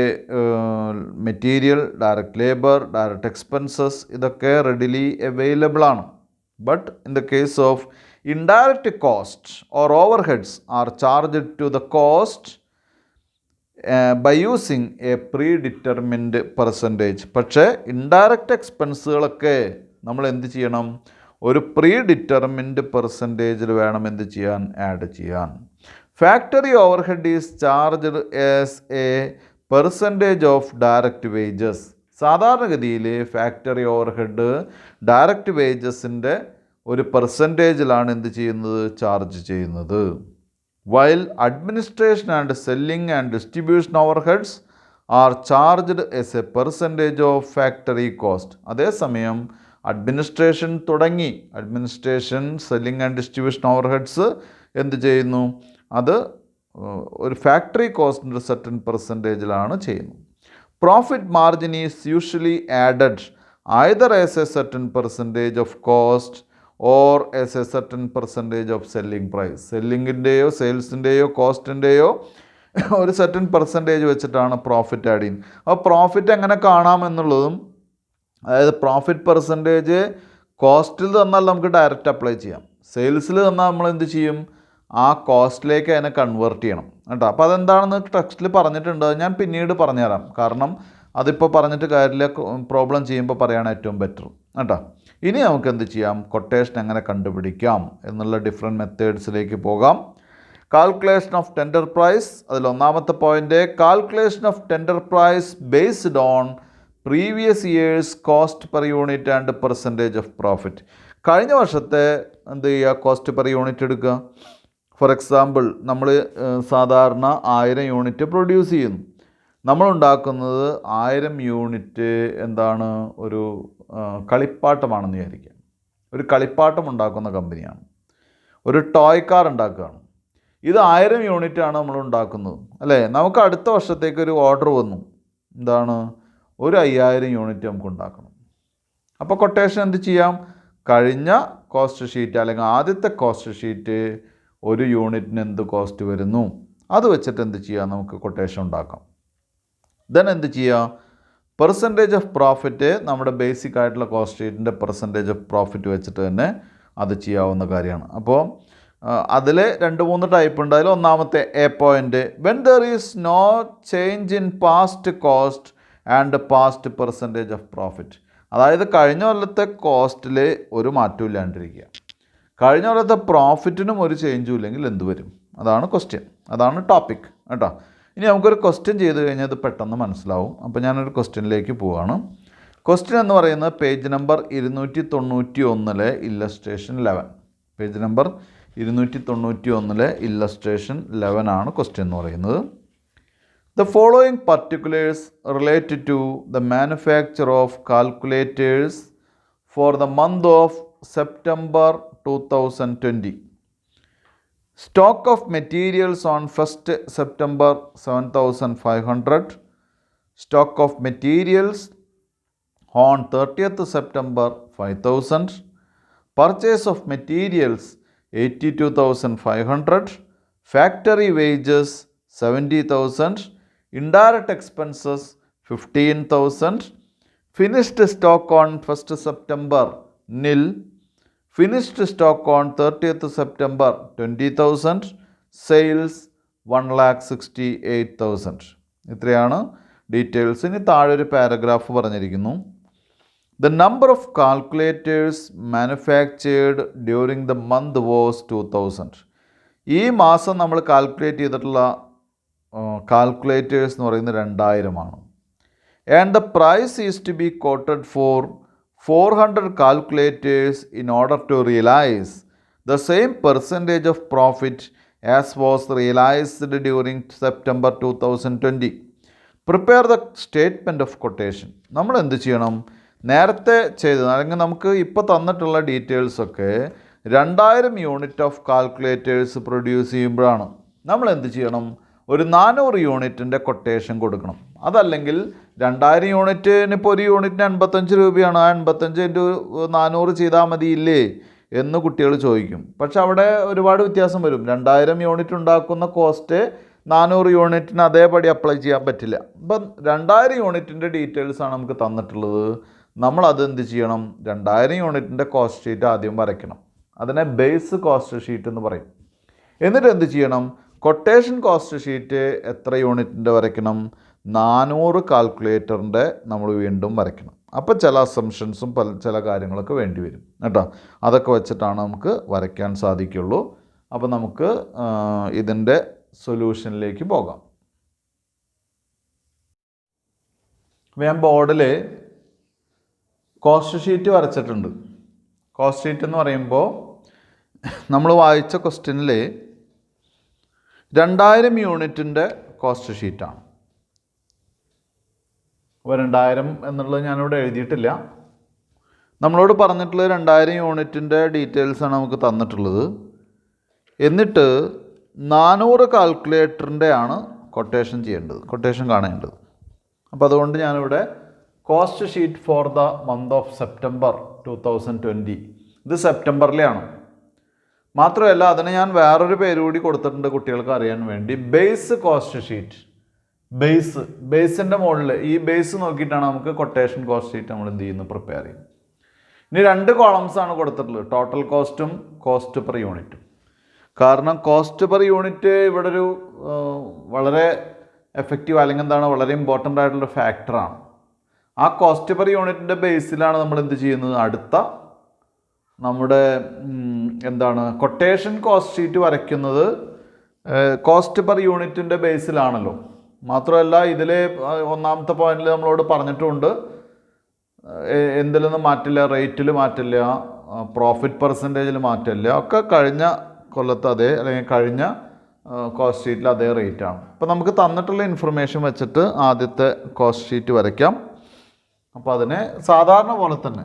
material, direct labour, direct expenses ഇതൊക്കെ റെഡിലി അവൈലബിൾ ആണ്. But in the case of indirect cost or overheads are charged to the cost by using a predetermined percentage. പക്ഷേ indirect എക്സ്പെൻസുകളൊക്കെ നമ്മൾ എന്ത് ചെയ്യണം, ഒരു പ്രീ ഡിറ്റർമിൻഡ് പെർസെൻറ്റേജിൽ വേണം എന്ത് ചെയ്യാൻ, ആഡ് ചെയ്യാൻ. Factory overhead is charged as a percentage of direct wages. സാധാരണഗതിയിൽ ഫാക്ടറി ഓവർഹെഡ് ഡയറക്റ്റ് വേജസിൻ്റെ ഒരു പെർസെൻറ്റേജിലാണ് എന്ത് ചെയ്യുന്നത്, ചാർജ് ചെയ്യുന്നത്. While administration and selling and distribution overheads are charged as a percentage of factory cost. അതേസമയം administration, selling and distribution overheads എന്ത് ചെയ്യുന്നു, അത് ഒരു ഫാക്ടറി കോസ്റ്റിൻ്റെ സെർട്ടൻ പെർസെൻറ്റേജിലാണ് ചെയ്യുന്നത്. Profit margin is usually added either as a certain percentage of cost or as a certain percentage of selling price. സെല്ലിങ്ങിൻ്റെയോ സെയിൽസിൻ്റെയോ കോസ്റ്റിൻ്റെയോ ഒരു certain percentage വെച്ചിട്ടാണ് പ്രോഫിറ്റ് ആഡ് ചെയ്യുന്നത്. അപ്പോൾ പ്രോഫിറ്റ് എങ്ങനെ കാണാമെന്നുള്ളതും, അതായത് പ്രോഫിറ്റ് പെർസെൻറ്റേജ് കോസ്റ്റിൽ തന്നാൽ നമുക്ക് ഡയറക്റ്റ് അപ്ലൈ ചെയ്യാം, സെയിൽസിൽ തന്നാൽ നമ്മൾ എന്ത് ചെയ്യും, ആ കോസ്റ്റിലേക്ക് അതിനെ കൺവേർട്ട് ചെയ്യണം കേട്ടോ. അപ്പോൾ അതെന്താണെന്ന് ടെക്സ്റ്റിൽ പറഞ്ഞിട്ടുണ്ട്, ഞാൻ പിന്നീട് പറഞ്ഞുതരാം. കാരണം അതിപ്പോൾ പറഞ്ഞിട്ട് കാര്യമില്ല, പ്രോബ്ലം ചെയ്യുമ്പോൾ പറയുകയാണ് ഏറ്റവും ബെറ്റർ കേട്ടോ. ഇനി നമുക്ക് എന്ത് ചെയ്യാം, കൊട്ടേഷൻ എങ്ങനെ കണ്ടുപിടിക്കാം എന്നുള്ള ഡിഫറെൻറ്റ് മെത്തേഡ്സിലേക്ക് പോകാം. കാൽക്കുലേഷൻ ഓഫ് ടെൻഡർ പ്രൈസ്, അതിലൊന്നാമത്തെ point, calculation of tender price based on previous years cost per unit and percentage of profit. കഴിഞ്ഞ വർഷത്തെ എന്ത് ചെയ്യുക, കോസ്റ്റ് പെർ യൂണിറ്റ് എടുക്കുക. ഫോർ എക്സാമ്പിൾ, നമ്മൾ സാധാരണ 1000 യൂണിറ്റ് പ്രൊഡ്യൂസ് ചെയ്യുന്നു. നമ്മളുണ്ടാക്കുന്നത് 1000 യൂണിറ്റ് എന്താണ്, ഒരു കളിപ്പാട്ടമാണെന്ന് വിചാരിക്കാം. ഒരു കളിപ്പാട്ടം ഉണ്ടാക്കുന്ന കമ്പനിയാണ്, ഒരു ടോയ് കാർ ഉണ്ടാക്കുകയാണ്. ഇത് 1000 യൂണിറ്റാണ് നമ്മൾ ഉണ്ടാക്കുന്നത് അല്ലേ. നമുക്ക് അടുത്ത വർഷത്തേക്ക് ഒരു ഓർഡർ വന്നു, എന്താണ്, ഒരു 5000 യൂണിറ്റ് നമുക്ക് ഉണ്ടാക്കണം. അപ്പോൾ കൊട്ടേഷൻ എന്ത് ചെയ്യാം, കഴിഞ്ഞ കോസ്റ്റ് ഷീറ്റ് അല്ലെങ്കിൽ ആദ്യത്തെ കോസ്റ്റ് ഷീറ്റ് ഒരു യൂണിറ്റിന് എന്ത് കോസ്റ്റ് വരുന്നു അത് വെച്ചിട്ട് എന്ത് ചെയ്യാം, നമുക്ക് കൊട്ടേഷൻ ഉണ്ടാക്കാം. ദെൻ എന്ത് ചെയ്യുക, പെർസെൻറ്റേജ് ഓഫ് പ്രോഫിറ്റ്, നമ്മുടെ ബേസിക് ആയിട്ടുള്ള കോസ്റ്റ് ഷീറ്റിൻ്റെ പെർസെൻറ്റേജ് ഓഫ് പ്രോഫിറ്റ് വെച്ചിട്ട് തന്നെ അത് ചെയ്യാവുന്ന കാര്യമാണ്. അപ്പോൾ അതിൽ 2-3 ടൈപ്പ് ഉണ്ട്. അതിൽ ഒന്നാമത്തെ A point, when there is no change in past cost and past percentage of profit. അതായത് കഴിഞ്ഞ കൊല്ലത്തെ കോസ്റ്റിൽ ഒരു മാറ്റവും ഇല്ലാണ്ടിരിക്കുക, കഴിഞ്ഞ കൊല്ലത്തെ പ്രോഫിറ്റിനും ഒരു ചേഞ്ചും ഇല്ലെങ്കിൽ എന്ത് വരും, അതാണ് ക്വസ്റ്റ്യൻ, അതാണ് ടോപ്പിക് കേട്ടോ. ഇനി നമുക്കൊരു ക്വസ്റ്റ്യൻ ചെയ്ത് കഴിഞ്ഞാൽ അത് പെട്ടെന്ന് മനസ്സിലാവും. അപ്പോൾ ഞാനൊരു ക്വസ്റ്റ്യനിലേക്ക് പോവുകയാണ്. ക്വസ്റ്റ്യൻ എന്ന് പറയുന്നത് page number 291 illustration 11. Page number 291 illustration 11 ആണ് ക്വസ്റ്റ്യൻ എന്ന് പറയുന്നത്. The following particulars related to the manufacture of calculators for the month of September 2020. Stock of materials on 1st September 7,500. Stock of materials on 30th September 5,000. Purchase of materials 82,500, factory wages 70,000, indirect expenses 15,000, finished stock on 1st September nil, finished stock on 30th September 20,000, sales 1,68,000. ഇത്രയാണ് details. ഇനി താഴെ ഒരു paragraph പറഞ്ഞിരിക്കുന്നു. The number of calculators manufactured during the month was 2,000. ഈ മാസം നമ്മൾ calculate ചെയ്തിട്ടുള്ള calculators എന്ന് പറയുന്നത് 2000 And the price is to be quoted for 400 calculators in order to realize the same percentage of profit as was realized during September 2020. Prepare the statement of quotation. നമ്മൾ എന്ത് ചെയ്യണം? നേരത്തെ ചെയ്തത് അല്ലെങ്കിൽ നമുക്ക് ഇപ്പോൾ തന്നിട്ടുള്ള ഡീറ്റെയിൽസൊക്കെ 2000 യൂണിറ്റ് ഓഫ് കാൽക്കുലേറ്റേഴ്സ് പ്രൊഡ്യൂസ് ചെയ്യുമ്പോഴാണ് നമ്മൾ എന്ത് ചെയ്യണം? ഒരു 400 യൂണിറ്റിൻ്റെ കൊട്ടേഷൻ കൊടുക്കണം. അതല്ലെങ്കിൽ 2000 യൂണിറ്റിന് ഇപ്പോൾ ഒരു യൂണിറ്റിന് 85 രൂപയാണ്. ആ 85x400 ചെയ്താൽ മതിയില്ലേ എന്ന് കുട്ടികൾ ചോദിക്കും. പക്ഷെ അവിടെ ഒരുപാട് വ്യത്യാസം വരും. 2000 യൂണിറ്റ് ഉണ്ടാക്കുന്ന കോസ്റ്റ് 400 യൂണിറ്റിന് അതേപടി അപ്ലൈ ചെയ്യാൻ പറ്റില്ല. അപ്പം 2000 യൂണിറ്റിൻ്റെ ഡീറ്റെയിൽസാണ് നമുക്ക് തന്നിട്ടുള്ളത്. നമ്മളത് എന്ത് ചെയ്യണം? 2000 യൂണിറ്റിൻ്റെ കോസ്റ്റ് ഷീറ്റ് ആദ്യം വരയ്ക്കണം. അതിനെ ബേസ് കോസ്റ്റ് ഷീറ്റ് എന്ന് പറയും. എന്നിട്ട് എന്ത് ചെയ്യണം? കൊട്ടേഷൻ കോസ്റ്റ് ഷീറ്റ് എത്ര യൂണിറ്റിൻ്റെ വരയ്ക്കണം? 400 കാൽക്കുലേറ്ററിൻ്റെ നമ്മൾ വീണ്ടും വരയ്ക്കണം. അപ്പോൾ ചില അസംഷൻസും ചില കാര്യങ്ങളൊക്കെ വേണ്ടി വരും കേട്ടോ. അതൊക്കെ വെച്ചിട്ടാണ് നമുക്ക് വരയ്ക്കാൻ സാധിക്കുള്ളൂ. അപ്പോൾ നമുക്ക് ഇതിൻ്റെ സൊല്യൂഷനിലേക്ക് പോകാം. ഞാൻ ബോർഡിൽ കോസ്റ്റ് ഷീറ്റ് വരച്ചിട്ടുണ്ട്. കോസ്റ്റ് ഷീറ്റ് എന്ന് പറയുമ്പോൾ നമ്മൾ വായിച്ച ക്വസ്റ്റ്യനിൽ 2000 യൂണിറ്റിൻ്റെ കോസ്റ്റ് ഷീറ്റാണ്. അപ്പോൾ 2000 എന്നുള്ളത് ഞാനിവിടെ എഴുതിയിട്ടില്ല. നമ്മളോട് പറഞ്ഞിട്ടുള്ളത് 2000 യൂണിറ്റിൻ്റെ ഡീറ്റെയിൽസാണ് നമുക്ക് തന്നിട്ടുള്ളത്. എന്നിട്ട് 400 കാൽക്കുലേറ്ററിൻ്റെ ആണ് കൊട്ടേഷൻ ചെയ്യേണ്ടത്, കൊട്ടേഷൻ കാണേണ്ടത്. അപ്പോൾ അതുകൊണ്ട് ഞാനിവിടെ cost sheet for the month of September 2020, ഇത് സെപ്റ്റംബറിലെയാണ്. മാത്രമല്ല അതിന് ഞാൻ വേറൊരു പേര് കൂടി കൊടുത്തിട്ടുണ്ട് കുട്ടികൾക്ക് അറിയാൻ വേണ്ടി. Base cost sheet. ബേസിൻ്റെ മുകളിൽ ഈ ബേസ് നോക്കിയിട്ടാണ് നമുക്ക് കൊട്ടേഷൻ കോസ്റ്റ് ഷീറ്റ് നമ്മൾ എന്ത് ചെയ്യുന്നത്? പ്രിപ്പയർ ചെയ്യും. ഇനി 2 കോളംസ് ആണ് കൊടുത്തിട്ടുള്ളത്, ടോട്ടൽ കോസ്റ്റും കോസ്റ്റ് പെർ യൂണിറ്റും. കാരണം കോസ്റ്റ് പെർ യൂണിറ്റ് ഇവിടെ ഒരു വളരെ എഫക്റ്റീവ് അല്ലെങ്കിൽ എന്താണ് വളരെ ഇമ്പോർട്ടൻ്റ് ആയിട്ടുള്ള ഫാക്ടറാണ്. ആ കോസ്റ്റ് പെർ യൂണിറ്റിൻ്റെ ബേസിലാണ് നമ്മൾ എന്ത് ചെയ്യുന്നത്? അടുത്ത നമ്മുടെ എന്താണ് കൊട്ടേഷൻ കോസ്റ്റ് ഷീറ്റ് വരയ്ക്കുന്നത് കോസ്റ്റ് പെർ യൂണിറ്റിൻ്റെ ബേസിലാണല്ലോ. മാത്രമല്ല ഇതിൽ ഒന്നാമത്തെ പോയിന്റിൽ നമ്മളോട് പറഞ്ഞിട്ടുണ്ട് എന്തിലൊന്നും മാറ്റില്ല, റേറ്റിൽ മാറ്റില്ല, പ്രോഫിറ്റ് പെർസെൻറ്റേജിൽ മാറ്റില്ല, ഒക്കെ കഴിഞ്ഞ കൊല്ലത്ത് അതേ അല്ലെങ്കിൽ കഴിഞ്ഞ കോസ്റ്റ് ഷീറ്റിൽ അതേ റേറ്റാണ്. അപ്പോൾ നമുക്ക് തന്നിട്ടുള്ള ഇൻഫർമേഷൻ വെച്ചിട്ട് ആദ്യത്തെ കോസ്റ്റ് ഷീറ്റ് വരയ്ക്കാം. അപ്പോൾ അതിനെ സാധാരണ പോലെ തന്നെ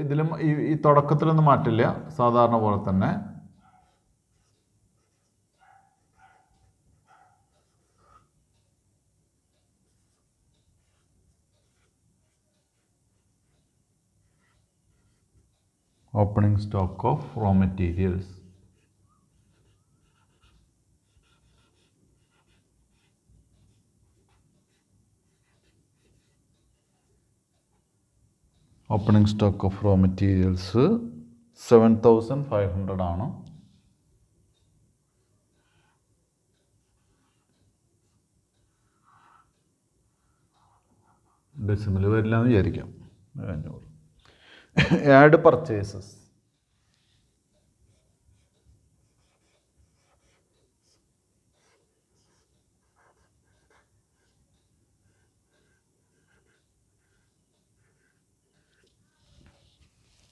ഇതിലും ഈ തുടക്കത്തിലൊന്നും മാറ്റില്ല, സാധാരണ പോലെ തന്നെ opening stock of raw materials, opening stock of raw materials 7,500 ആണ്. ഡെസിമൽ വരില്ല എന്ന് വിചാരിക്കാം. 500. Add purchases.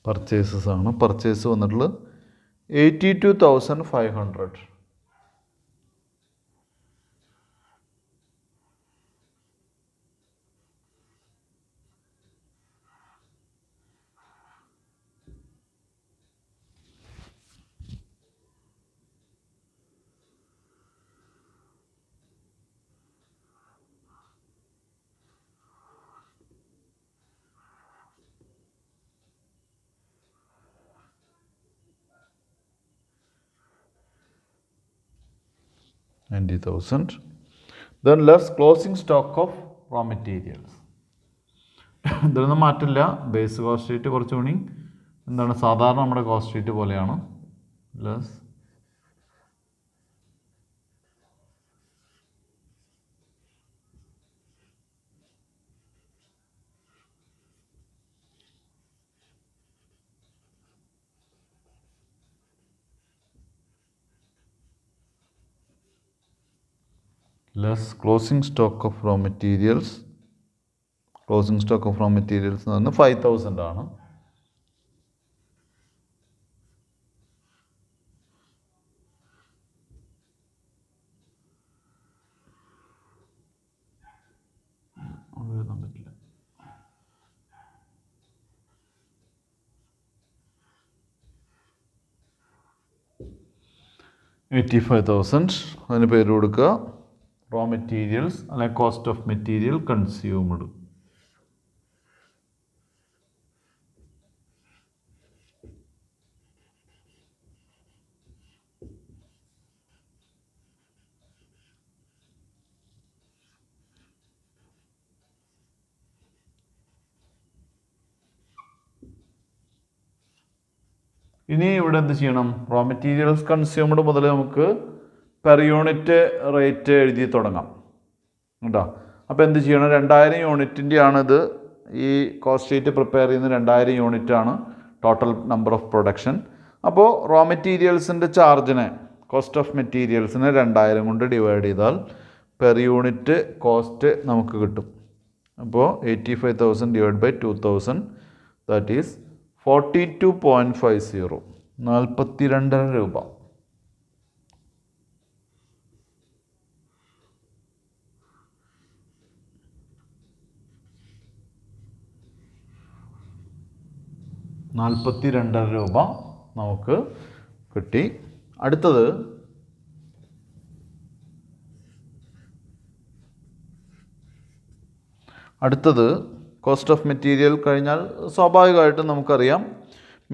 പർച്ചേസസ് ആണ്. പർച്ചേസ് വന്നിട്ടുള്ളത് 82,500. 90,000. Then less closing stock of raw materials. ഇതിലൊന്നും മാറ്റില്ല. ബേസ് കോസ്റ്റ് ഷീറ്റ് കുറച്ചുകൂടി എന്താണ് സാധാരണ നമ്മുടെ കോസ്റ്റ് ഷീറ്റ് പോലെയാണ്. Less closing stock of raw materials. Closing stock of raw materials എന്ന് പറഞ്ഞാൽ 5,000 ആണ്. എഴുതാൻ പറ്റില്ല. 85,000 അതിന് പേര് കൊടുക്കുക റോ മെറ്റീരിയൽസ് അല്ലെങ്കിൽ കോസ്റ്റ് ഓഫ് മെറ്റീരിയൽ കൺസ്യൂംഡ്. ഇനി ഇവിടെ എന്ത് ചെയ്യണം? റോ മെറ്റീരിയൽസ് കൺസ്യൂംഡ് മുതൽ നമുക്ക് പെർ യൂണിറ്റ് റേറ്റ് എഴുതി തുടങ്ങാം കേട്ടോ. അപ്പോൾ എന്ത് ചെയ്യണം? 2000 യൂണിറ്റിൻ്റെ ആണിത്. ഈ കോസ്റ്റ് ഷീറ്റ് പ്രിപ്പയർ ചെയ്യുന്ന 2000 യൂണിറ്റാണ് ടോട്ടൽ നമ്പർ ഓഫ് പ്രൊഡക്ഷൻ. അപ്പോൾ റോ മെറ്റീരിയൽസിൻ്റെ ചാർജിനെ, കോസ്റ്റ് ഓഫ് മെറ്റീരിയൽസിനെ 2000 കൊണ്ട് ഡിവൈഡ് ചെയ്താൽ പെർ യൂണിറ്റ് കോസ്റ്റ് നമുക്ക് കിട്ടും. അപ്പോൾ 85,000 ഡിവൈഡ് ബൈ 2000 ദാറ്റ് ഈസ് 42.50, 42.5 രൂപ. രൂപ നമുക്ക് കിട്ടി. അടുത്തത് കോസ്റ്റ് ഓഫ് മെറ്റീരിയൽ കഴിഞ്ഞാൽ സ്വാഭാവികമായിട്ടും നമുക്കറിയാം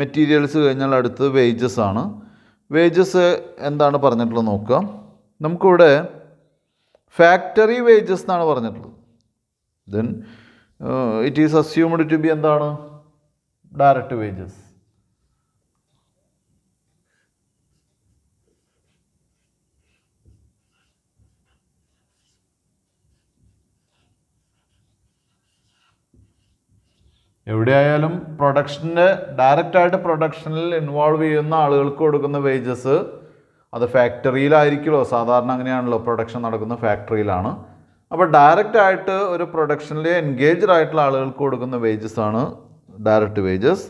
മെറ്റീരിയൽസ് കഴിഞ്ഞാൽ അടുത്തത് വേജസ് ആണ്. വേജസ് എന്താണ് പറഞ്ഞിട്ടുള്ളത് നോക്കുക. നമുക്കിവിടെ ഫാക്ടറി വേജസ് എന്നാണ് പറഞ്ഞിട്ടുള്ളത്. Then it is assumed to be എന്താണ്? Direct wages. എവിടെയായാലും പ്രൊഡക്ഷന് ഡയറക്റ്റായിട്ട് പ്രൊഡക്ഷനിൽ ഇൻവോൾവ് ചെയ്യുന്ന ആളുകൾക്ക് കൊടുക്കുന്ന വേജസ് അത് ഫാക്ടറിയിലായിരിക്കുമല്ലോ. സാധാരണ അങ്ങനെയാണല്ലോ, പ്രൊഡക്ഷൻ നടക്കുന്ന ഫാക്ടറിയിലാണ്. അപ്പോൾ ഡയറക്റ്റായിട്ട് ഒരു പ്രൊഡക്ഷനിൽ എൻഗേജ്ഡ് ആയിട്ടുള്ള ആളുകൾക്ക് കൊടുക്കുന്ന വേജസ് ആണ് ഡയറക്റ്റ് വേജസ്.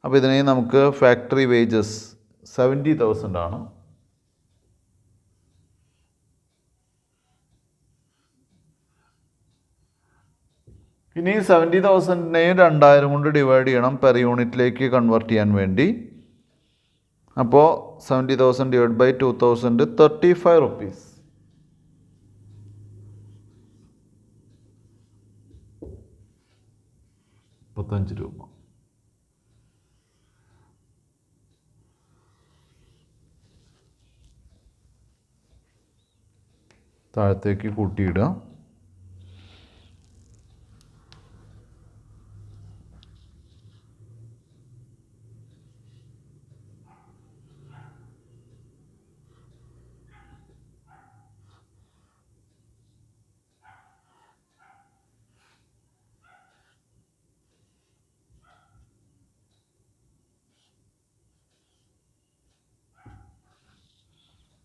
അപ്പോൾ ഇതിനെ നമുക്ക് ഫാക്ടറി വേജസ് 70,000 ആണ്. ഇനി 70,000നെ 2000 കൊണ്ട് ഡിവൈഡ് ചെയ്യണം പെർ യൂണിറ്റിലേക്ക് കൺവേർട്ട് ചെയ്യാൻ വേണ്ടി. അപ്പോൾ 70,000 ഡിവൈഡ് ബൈ 2000 35 റുപ്പീസ്. 35 രൂപ. താഴത്തേക്ക് കൂട്ടിയിടുക.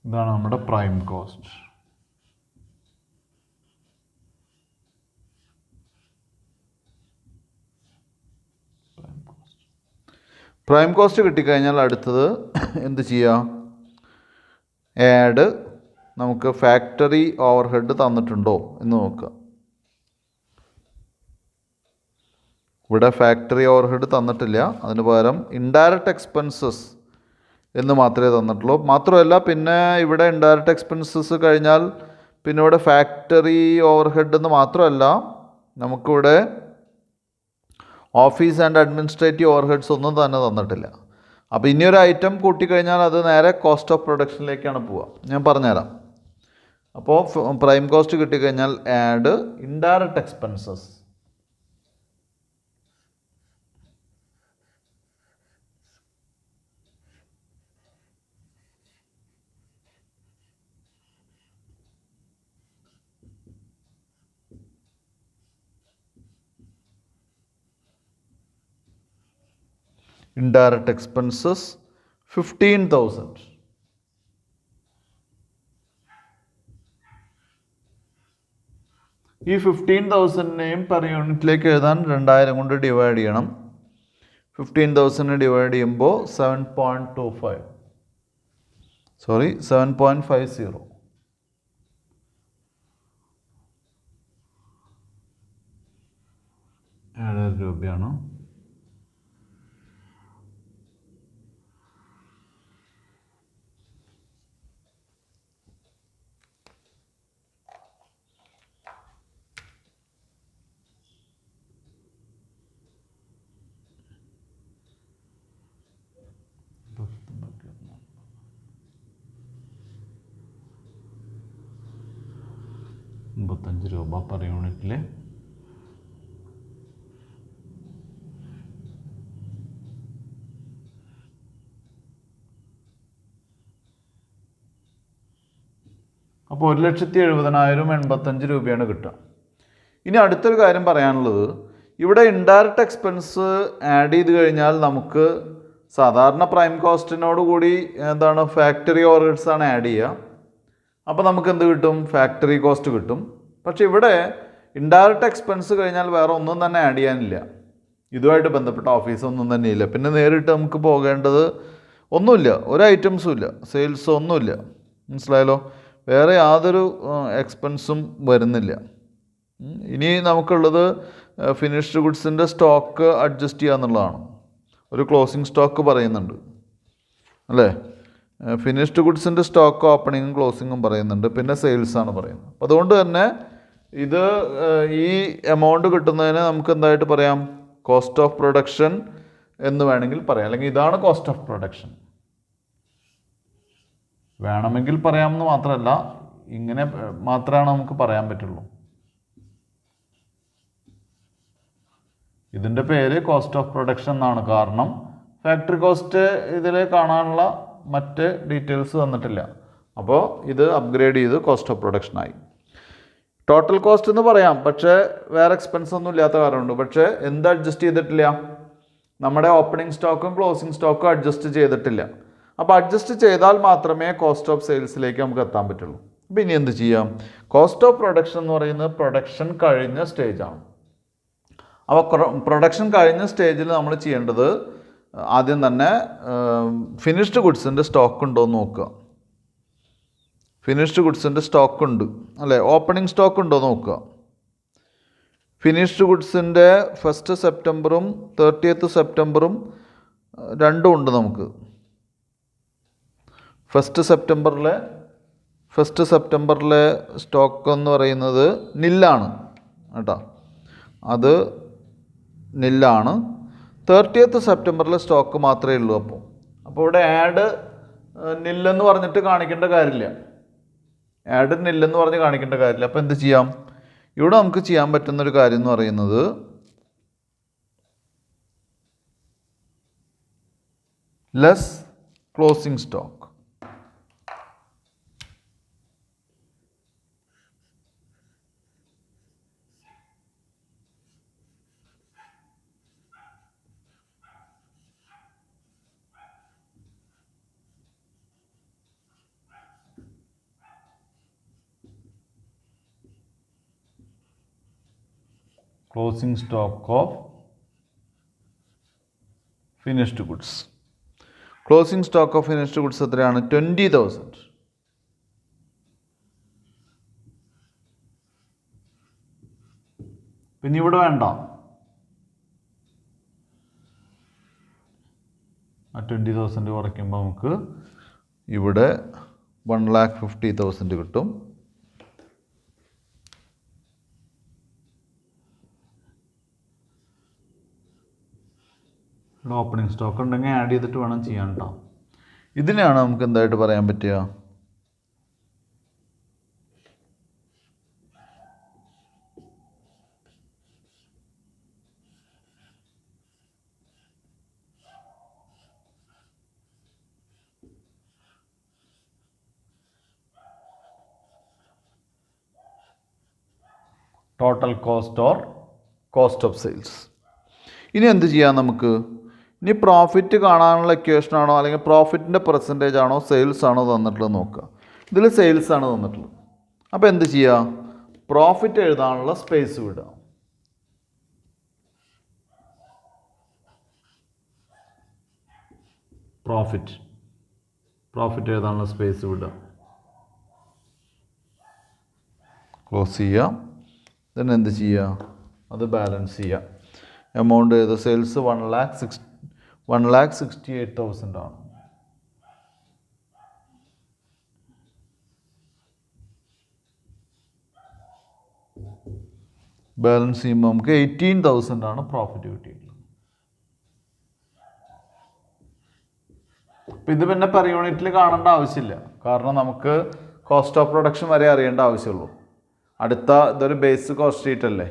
ഇതാണ് നമ്മുടെ പ്രൈം കോസ്റ്റ്. പ്രൈം കോസ്റ്റ് കിട്ടിക്കഴിഞ്ഞാൽ അടുത്തത് എന്ത് ചെയ്യുക? ആഡ് നമുക്ക് ഫാക്ടറി ഓവർഹെഡ് തന്നിട്ടുണ്ടോ എന്ന് നോക്കുക. ഇവിടെ ഫാക്ടറി ഓവർഹെഡ് തന്നിട്ടില്ല. അതിന് പകരം ഇൻഡയറക്റ്റ് എക്സ്പെൻസസ് എന്ന് മാത്രമേ തന്നിട്ടുള്ളൂ. മാത്രമല്ല പിന്നെ ഇവിടെ ഇൻഡയറക്റ്റ് എക്സ്പെൻസസ് കഴിഞ്ഞാൽ പിന്നെ ഇവിടെ ഫാക്ടറി ഓവർഹെഡ് എന്ന് മാത്രമല്ല, നമുക്കിവിടെ ഓഫീസ് ആൻഡ് അഡ്മിനിസ്ട്രേറ്റീവ് ഓവർഹെഡ്സ് ഒന്നും തന്നെ തന്നിട്ടില്ല. അപ്പോൾ ഇനിയൊരു ഐറ്റം കൂട്ടിക്കഴിഞ്ഞാൽ അത് നേരെ കോസ്റ്റ് ഓഫ് പ്രൊഡക്ഷനിലേക്കാണ് പോവുക. ഞാൻ പറഞ്ഞുതരാം. അപ്പോൾ പ്രൈം കോസ്റ്റ് കിട്ടിക്കഴിഞ്ഞാൽ add indirect expenses. Indirect expenses 15,000. ഈ 15,000നെയും പെർ യൂണിറ്റിലേക്ക് എഴുതാൻ 2000 കൊണ്ട് ഡിവൈഡ് ചെയ്യണം. 15,000 ഡിവൈഡ് ചെയ്യുമ്പോൾ 7.50 7,000 രൂപയാണ്. ₹55 പെർ യൂണിറ്റിൽ അപ്പോൾ 1,70,000 85 രൂപയാണ് കിട്ടുക. ഇനി അടുത്തൊരു കാര്യം പറയാനുള്ളത്, ഇവിടെ ഇൻഡയറക്റ്റ് എക്സ്പെൻസ് ആഡ് ചെയ്ത് കഴിഞ്ഞാൽ നമുക്ക് സാധാരണ പ്രൈം കോസ്റ്റിനോട് കൂടി എന്താണ് ഫാക്ടറി ഓവർഹെഡ്സ് ആണ് ആഡ് ചെയ്യുക. അപ്പോൾ നമുക്ക് എന്ത് കിട്ടും? ഫാക്ടറി കോസ്റ്റ് കിട്ടും. പക്ഷേ ഇവിടെ ഇൻഡയറക്റ്റ് എക്സ്പെൻസ് കഴിഞ്ഞാൽ വേറെ ഒന്നും തന്നെ ആഡ് ചെയ്യാനില്ല. ഇതുമായിട്ട് ബന്ധപ്പെട്ട ഓഫീസൊന്നും തന്നെ ഇല്ല. പിന്നെ നേരിട്ട് നമുക്ക് പോകേണ്ടത് ഒന്നുമില്ല, ഒരു ഐറ്റംസും ഇല്ല, സെയിൽസ് ഒന്നുമില്ല. മനസ്സിലായല്ലോ? വേറെ യാതൊരു എക്സ്പെൻസും വരുന്നില്ല. ഇനി നമുക്കുള്ളത് ഫിനിഷ്ഡ് ഗുഡ്സിൻ്റെ സ്റ്റോക്ക് അഡ്ജസ്റ്റ് ചെയ്യുക എന്നുള്ളതാണ്. ഒരു ക്ലോസിംഗ് സ്റ്റോക്ക് പറയുന്നുണ്ട് അല്ലേ? ഫിനിഷ്ഡ് ഗുഡ്സിൻ്റെ സ്റ്റോക്ക് ഓപ്പണിങ്ങും ക്ലോസിങ്ങും പറയുന്നുണ്ട്, പിന്നെ സെയിൽസാണ് പറയുന്നത്. അപ്പോൾ അതുകൊണ്ട് തന്നെ ഇത് ഈ എമൗണ്ട് കിട്ടുന്നതിന് നമുക്ക് എന്തായിട്ട് പറയാം? കോസ്റ്റ് ഓഫ് പ്രൊഡക്ഷൻ എന്ന് വേണമെങ്കിൽ പറയാം, അല്ലെങ്കിൽ ഇതാണ് കോസ്റ്റ് ഓഫ് പ്രൊഡക്ഷൻ വേണമെങ്കിൽ പറയാമെന്ന് മാത്രമല്ല, ഇങ്ങനെ മാത്രമാണ് നമുക്ക് പറയാൻ പറ്റുള്ളൂ. ഇതിൻ്റെ പേര് കോസ്റ്റ് ഓഫ് പ്രൊഡക്ഷൻ എന്നാണ്. കാരണം ഫാക്ടറി കോസ്റ്റ് ഇതിൽ കാണാനുള്ള മറ്റ് ഡീറ്റെയിൽസ് തന്നിട്ടില്ല. അപ്പോൾ ഇത് അപ്ഗ്രേഡ് ചെയ്ത് കോസ്റ്റ് ഓഫ് പ്രൊഡക്ഷനായി. ടോട്ടൽ കോസ്റ്റ് എന്ന് പറയാം, പക്ഷേ വേറെ എക്സ്പെൻസ് ഒന്നും ഇല്ലാത്ത കാരണമുണ്ട്. പക്ഷേ എന്ത് അഡ്ജസ്റ്റ് ചെയ്തിട്ടില്ല? നമ്മുടെ ഓപ്പണിംഗ് സ്റ്റോക്കും ക്ലോസിംഗ് സ്റ്റോക്കും അഡ്ജസ്റ്റ് ചെയ്തിട്ടില്ല. അപ്പോൾ അഡ്ജസ്റ്റ് ചെയ്താൽ മാത്രമേ കോസ്റ്റ് ഓഫ് സെയിൽസിലേക്ക് നമുക്ക് എത്താൻ പറ്റുള്ളൂ. അപ്പോൾ ഇനി എന്ത് ചെയ്യാം? കോസ്റ്റ് ഓഫ് പ്രൊഡക്ഷൻ എന്ന് പറയുന്നത് പ്രൊഡക്ഷൻ കഴിഞ്ഞ സ്റ്റേജാണ്. അപ്പോൾ പ്രൊഡക്ഷൻ കഴിഞ്ഞ സ്റ്റേജിൽ നമ്മൾ ചെയ്യേണ്ടത് ആദ്യം തന്നെ ഫിനിഷ്ഡ് ഗുഡ്സിൻ്റെ സ്റ്റോക്ക് ഉണ്ടോ എന്ന് നോക്കുക. ഫിനിഷ്ഡ് ഗുഡ്സിൻ്റെ സ്റ്റോക്ക് ഉണ്ട് അല്ലേ? ഓപ്പണിംഗ് സ്റ്റോക്ക് ഉണ്ടോ എന്ന് നോക്കുക. ഫിനിഷ്ഡ് ഗുഡ്സിൻ്റെ 1 സെപ്റ്റംബറും 30 സെപ്റ്റംബറും രണ്ടും ഉണ്ട് നമുക്ക്. 1 സെപ്റ്റംബറിലെ സ്റ്റോക്ക് എന്ന് പറയുന്നത് നില്ലാണ് കേട്ടോ, അത് നില്ലാണ്. 30 സെപ്റ്റംബറിലെ സ്റ്റോക്ക് മാത്രമേ ഉള്ളൂ. അപ്പോൾ ഇവിടെ ആഡ് നില്ലെന്ന് പറഞ്ഞിട്ട് കാണിക്കേണ്ട കാര്യമില്ല. ആഡ് നില്ലെന്ന് പറഞ്ഞ് കാണിക്കേണ്ട കാര്യമില്ല. അപ്പോൾ എന്ത് ചെയ്യാം? ഇവിടെ നമുക്ക് ചെയ്യാൻ പറ്റുന്നൊരു കാര്യം എന്ന് പറയുന്നത് less closing stock. Closing stock of finished goods. Closing stock of finished goods എത്രയാണ്? 20,000. പിന്നെ ഇവിടെ വേണ്ട, ആ 20,000 കുറയ്ക്കുമ്പോൾ നമുക്ക് ഇവിടെ 1,50,000 കിട്ടും. ഇവിടെ ഓപ്പണിംഗ് സ്റ്റോക്ക് ഉണ്ടെങ്കിൽ ആഡ് ചെയ്തിട്ട് വേണം ചെയ്യാൻ കേട്ടോ. ഇതിനെയാണ് നമുക്ക് എന്തായിട്ട് പറയാൻ പറ്റുക? Total cost or cost of sales. ഇനി എന്ത് ചെയ്യാം നമുക്ക്? ഇനി പ്രോഫിറ്റ് കാണാനുള്ള ഇക്വേഷൻ ആണോ അല്ലെങ്കിൽ പ്രോഫിറ്റിൻ്റെ പെർസെൻറ്റേജ് ആണോ സെയിൽസ് ആണോ തന്നിട്ടുള്ളത് നോക്കുക. ഇതിൽ സെയിൽസ് ആണ് തന്നിട്ടുള്ളത്. അപ്പോൾ എന്ത് ചെയ്യുക? പ്രോഫിറ്റ് എഴുതാനുള്ള സ്പേസ് വിടുക. പ്രോഫിറ്റ് എഴുതാനുള്ള സ്പേസ് വിടുക. ക്ലോസ് ചെയ്യുക. then എന്ത് ചെയ്യുക? അത് ബാലൻസ് ചെയ്യുക. എമൗണ്ട് ഏത്? സെയിൽസ് 1,68,000 ആണ്. ബാലൻസ് ചെയ്യുമ്പോൾ നമുക്ക് 18,000 ആണ് പ്രോഫിറ്റ് കിട്ടിയിട്ടുള്ളത്. അപ്പം ഇത് പിന്നെ പെർ യൂണിറ്റിൽ കാണേണ്ട ആവശ്യമില്ല, കാരണം നമുക്ക് കോസ്റ്റ് ഓഫ് പ്രൊഡക്ഷൻ വരെ അറിയേണ്ട ആവശ്യമുള്ളൂ. അടുത്ത ഇതൊരു ബേസ് കോസ്റ്റ് ഷീറ്റ് അല്ലേ,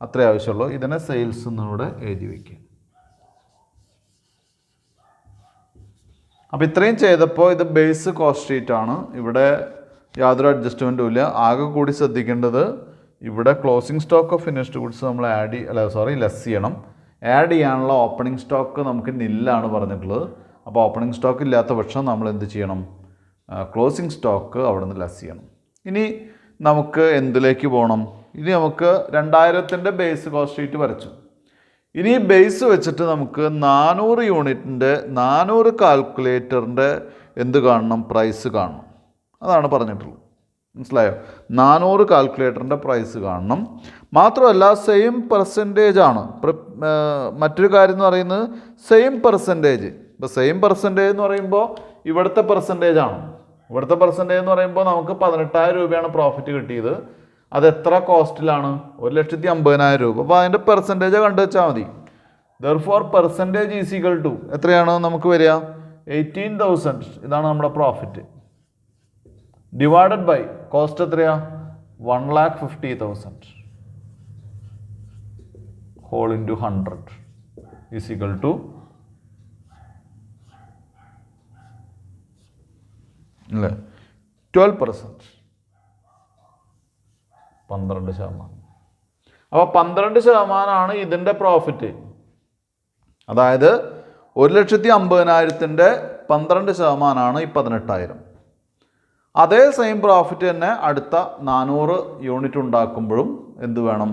അത്രേ ആവശ്യമുള്ളൂ. ഇതിനെ സെയിൽസ് എന്നൂടെ എഴുതി വയ്ക്കുക. അപ്പോൾ ഇത്രയും ചെയ്തപ്പോൾ ഇത് ബേസ് കോസ്റ്റ് ഷീറ്റ് ആണ്. ഇവിടെ യാതൊരു അഡ്ജസ്റ്റ്മെൻറ്റും ഇല്ല. ആകെ കൂടി ശ്രദ്ധിക്കേണ്ടത് ഇവിടെ closing stock of finished goods നമ്മൾ ലെസ് ചെയ്യണം. ആഡ് ചെയ്യാനുള്ള ഓപ്പണിംഗ് സ്റ്റോക്ക് നമുക്ക് നില്ലാണ് പറഞ്ഞിട്ടുള്ളത്. അപ്പോൾ ഓപ്പണിംഗ് സ്റ്റോക്ക് ഇല്ലാത്ത പക്ഷം നമ്മൾ എന്ത് ചെയ്യണം? ക്ലോസിംഗ് സ്റ്റോക്ക് അവിടെ നിന്ന് ലെസ് ചെയ്യണം. ഇനി നമുക്ക് എന്തിലേക്ക് പോകണം? ഇനി നമുക്ക് 2000-ൻ്റെ ബേസ് കോസ്റ്റ് ഷീറ്റ് വരച്ചു. ഇനി ബേസ് വെച്ചിട്ട് നമുക്ക് 400 യൂണിറ്റിൻ്റെ 400 കാൽക്കുലേറ്ററിൻ്റെ എന്ത് കാണണം? പ്രൈസ് കാണണം. അതാണ് പറഞ്ഞിട്ടുള്ളത്. മനസ്സിലായോ? 400 കാൽക്കുലേറ്ററിൻ്റെ പ്രൈസ് കാണണം. മാത്രമല്ല സെയിം പെർസെൻറ്റേജ് ആണ്. മറ്റൊരു കാര്യം എന്ന് പറയുന്നത് സെയിം പെർസെൻറ്റേജ്. ഇപ്പോൾ സെയിം പെർസെൻറ്റേജ് എന്ന് പറയുമ്പോൾ ഇവിടുത്തെ പെർസെൻറ്റേജ് ആണ്. ഇവിടുത്തെ പെർസെൻറ്റേജ് എന്ന് പറയുമ്പോൾ നമുക്ക് 18,000 രൂപയാണ് പ്രോഫിറ്റ് കിട്ടിയത്. അത് എത്ര കോസ്റ്റിലാണ്? 1,50,000 രൂപ. അപ്പോൾ അതിൻ്റെ പെർസെൻറ്റേജ് കണ്ടു വെച്ചാൽ മതി. Therefore percentage is equal to എത്രയാണ് നമുക്ക് വരിക? 18,000. ഇതാണ് നമ്മുടെ പ്രോഫിറ്റ്. ഡിവൈഡഡ് ബൈ കോസ്റ്റ് എത്രയാ? 1,50,000 whole into 100 is equal to അല്ലേ 12%. 12%. അപ്പോൾ 12% ഇതിൻ്റെ പ്രോഫിറ്റ്. അതായത് 1,50,000-ൻ്റെ 12% ഈ 18,000. അതേ സെയിം പ്രോഫിറ്റ് തന്നെ അടുത്ത 400 യൂണിറ്റ് ഉണ്ടാക്കുമ്പോഴും എന്ത് വേണം?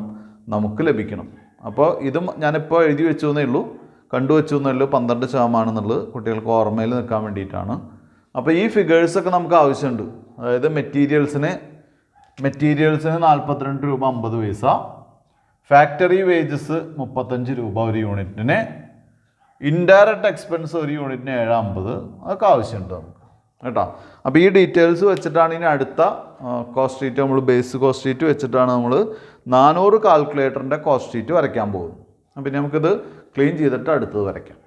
നമുക്ക് ലഭിക്കണം. അപ്പോൾ ഇതും ഞാനിപ്പോൾ എഴുതി വെച്ചു എന്നേ ഉള്ളൂ, കണ്ടുവച്ചു എന്നേ ഉള്ളൂ. 12% എന്നുള്ളത് കുട്ടികൾക്ക് ഓർമ്മയിൽ നിൽക്കാൻ വേണ്ടിയിട്ടാണ്. അപ്പോൾ ഈ ഫിഗേഴ്സൊക്കെ നമുക്ക് ആവശ്യമുണ്ട്. അതായത് മെറ്റീരിയൽസിന് 42 രൂപ 50 പൈസ, ഫാക്ടറി വേജസ് 35 രൂപ ഒരു യൂണിറ്റിന്, ഇൻഡയറക്റ്റ് എക്സ്പെൻസ് ഒരു യൂണിറ്റിന് 750. അതൊക്കെ ആവശ്യമുണ്ട് നമുക്ക് കേട്ടോ. അപ്പോൾ ഈ ഡീറ്റെയിൽസ് വെച്ചിട്ടാണ് ഇനി അടുത്ത കോസ്റ്റ് ഷീറ്റ് നമ്മൾ ബേസ് കോസ്റ്റ് ഷീറ്റ് വെച്ചിട്ടാണ് നമ്മൾ 400 കാൽക്കുലേറ്ററിൻ്റെ കോസ്റ്റ് ഷീറ്റ് വരയ്ക്കാൻ പോകുന്നത്. അപ്പം നമുക്കിത് ക്ലീൻ ചെയ്തിട്ട് അടുത്തത് വരയ്ക്കാം.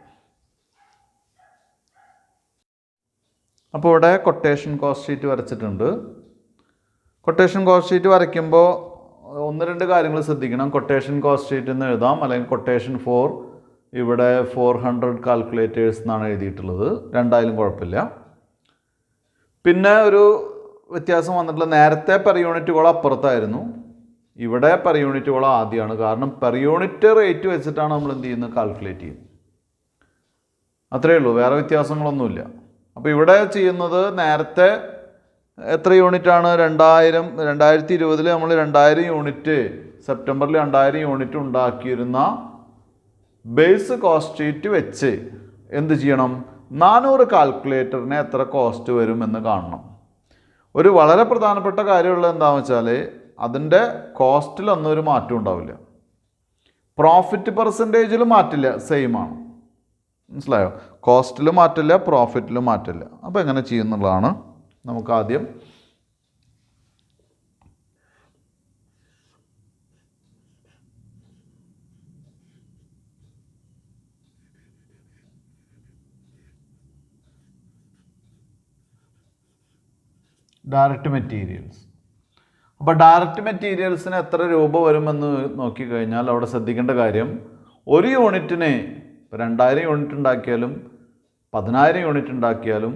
അപ്പോൾ ഇവിടെ കൊട്ടേഷൻ കോസ്റ്റ് ഷീറ്റ് വരച്ചിട്ടുണ്ട്. കൊട്ടേഷൻ കോസ്റ്റ് ഷീറ്റ് വരയ്ക്കുമ്പോൾ 1-2 കാര്യങ്ങൾ ശ്രദ്ധിക്കണം. കൊട്ടേഷൻ കോസ്റ്റ് ഷീറ്റ് എന്ന് എഴുതാം, അല്ലെങ്കിൽ കൊട്ടേഷൻ ഫോർ ഇവിടെ 400 കാൽക്കുലേറ്റേഴ്സ് എന്നാണ് എഴുതിയിട്ടുള്ളത്. രണ്ടായാലും കുഴപ്പമില്ല. പിന്നെ ഒരു വ്യത്യാസം വന്നിട്ടുള്ള, നേരത്തെ പെർ യൂണിറ്റ് കോളം അപ്പുറത്തായിരുന്നു, ഇവിടെ പെർ യൂണിറ്റ് കോളം ആദ്യമാണ്. കാരണം പെർ യൂണിറ്റ് റേറ്റ് വെച്ചിട്ടാണ് നമ്മൾ എന്ത് ചെയ്യുന്നത്? കാൽക്കുലേറ്റ് ചെയ്യുന്നത്. അത്രയേ ഉള്ളൂ, വേറെ വ്യത്യാസങ്ങളൊന്നുമില്ല. അപ്പോൾ ഇവിടെ ചെയ്യുന്നത് നേരത്തെ എത്ര യൂണിറ്റാണ്? 2020 നമ്മൾ 2000 യൂണിറ്റ് സെപ്റ്റംബറിൽ 2000 യൂണിറ്റ് ഉണ്ടാക്കിയിരുന്ന ബേസ് കോസ്റ്റ് ഷീറ്റ് വെച്ച് എന്ത് ചെയ്യണം? 400 കാൽക്കുലേറ്ററിന് എത്ര കോസ്റ്റ് വരുമെന്ന് കാണണം. ഒരു വളരെ പ്രധാനപ്പെട്ട കാര്യമുള്ളത് എന്താണെന്ന് വെച്ചാൽ അതിൻ്റെ കോസ്റ്റിലൊന്നും ഒരു മാറ്റം ഉണ്ടാവില്ല. പ്രോഫിറ്റ് പെർസെൻറ്റേജിൽ മാറ്റില്ല, സെയിം ആണ്. മനസ്സിലായോ? കോസ്റ്റിൽ മാറ്റില്ല, പ്രോഫിറ്റിൽ മാറ്റില്ല. അപ്പോൾ എങ്ങനെ ചെയ്യുന്നുള്ളതാണ് നമുക്ക് ആദ്യം ഡയറക്റ്റ് മെറ്റീരിയൽസ്. അപ്പോൾ ഡയറക്റ്റ് മെറ്റീരിയൽസിന് എത്ര രൂപ വരുമെന്ന് നോക്കിക്കഴിഞ്ഞാൽ അവിടെ ശ്രദ്ധിക്കേണ്ട കാര്യം, ഒരു യൂണിറ്റിന് ഇപ്പോൾ 2000 യൂണിറ്റ് ഉണ്ടാക്കിയാലും 10,000 യൂണിറ്റ് ഉണ്ടാക്കിയാലും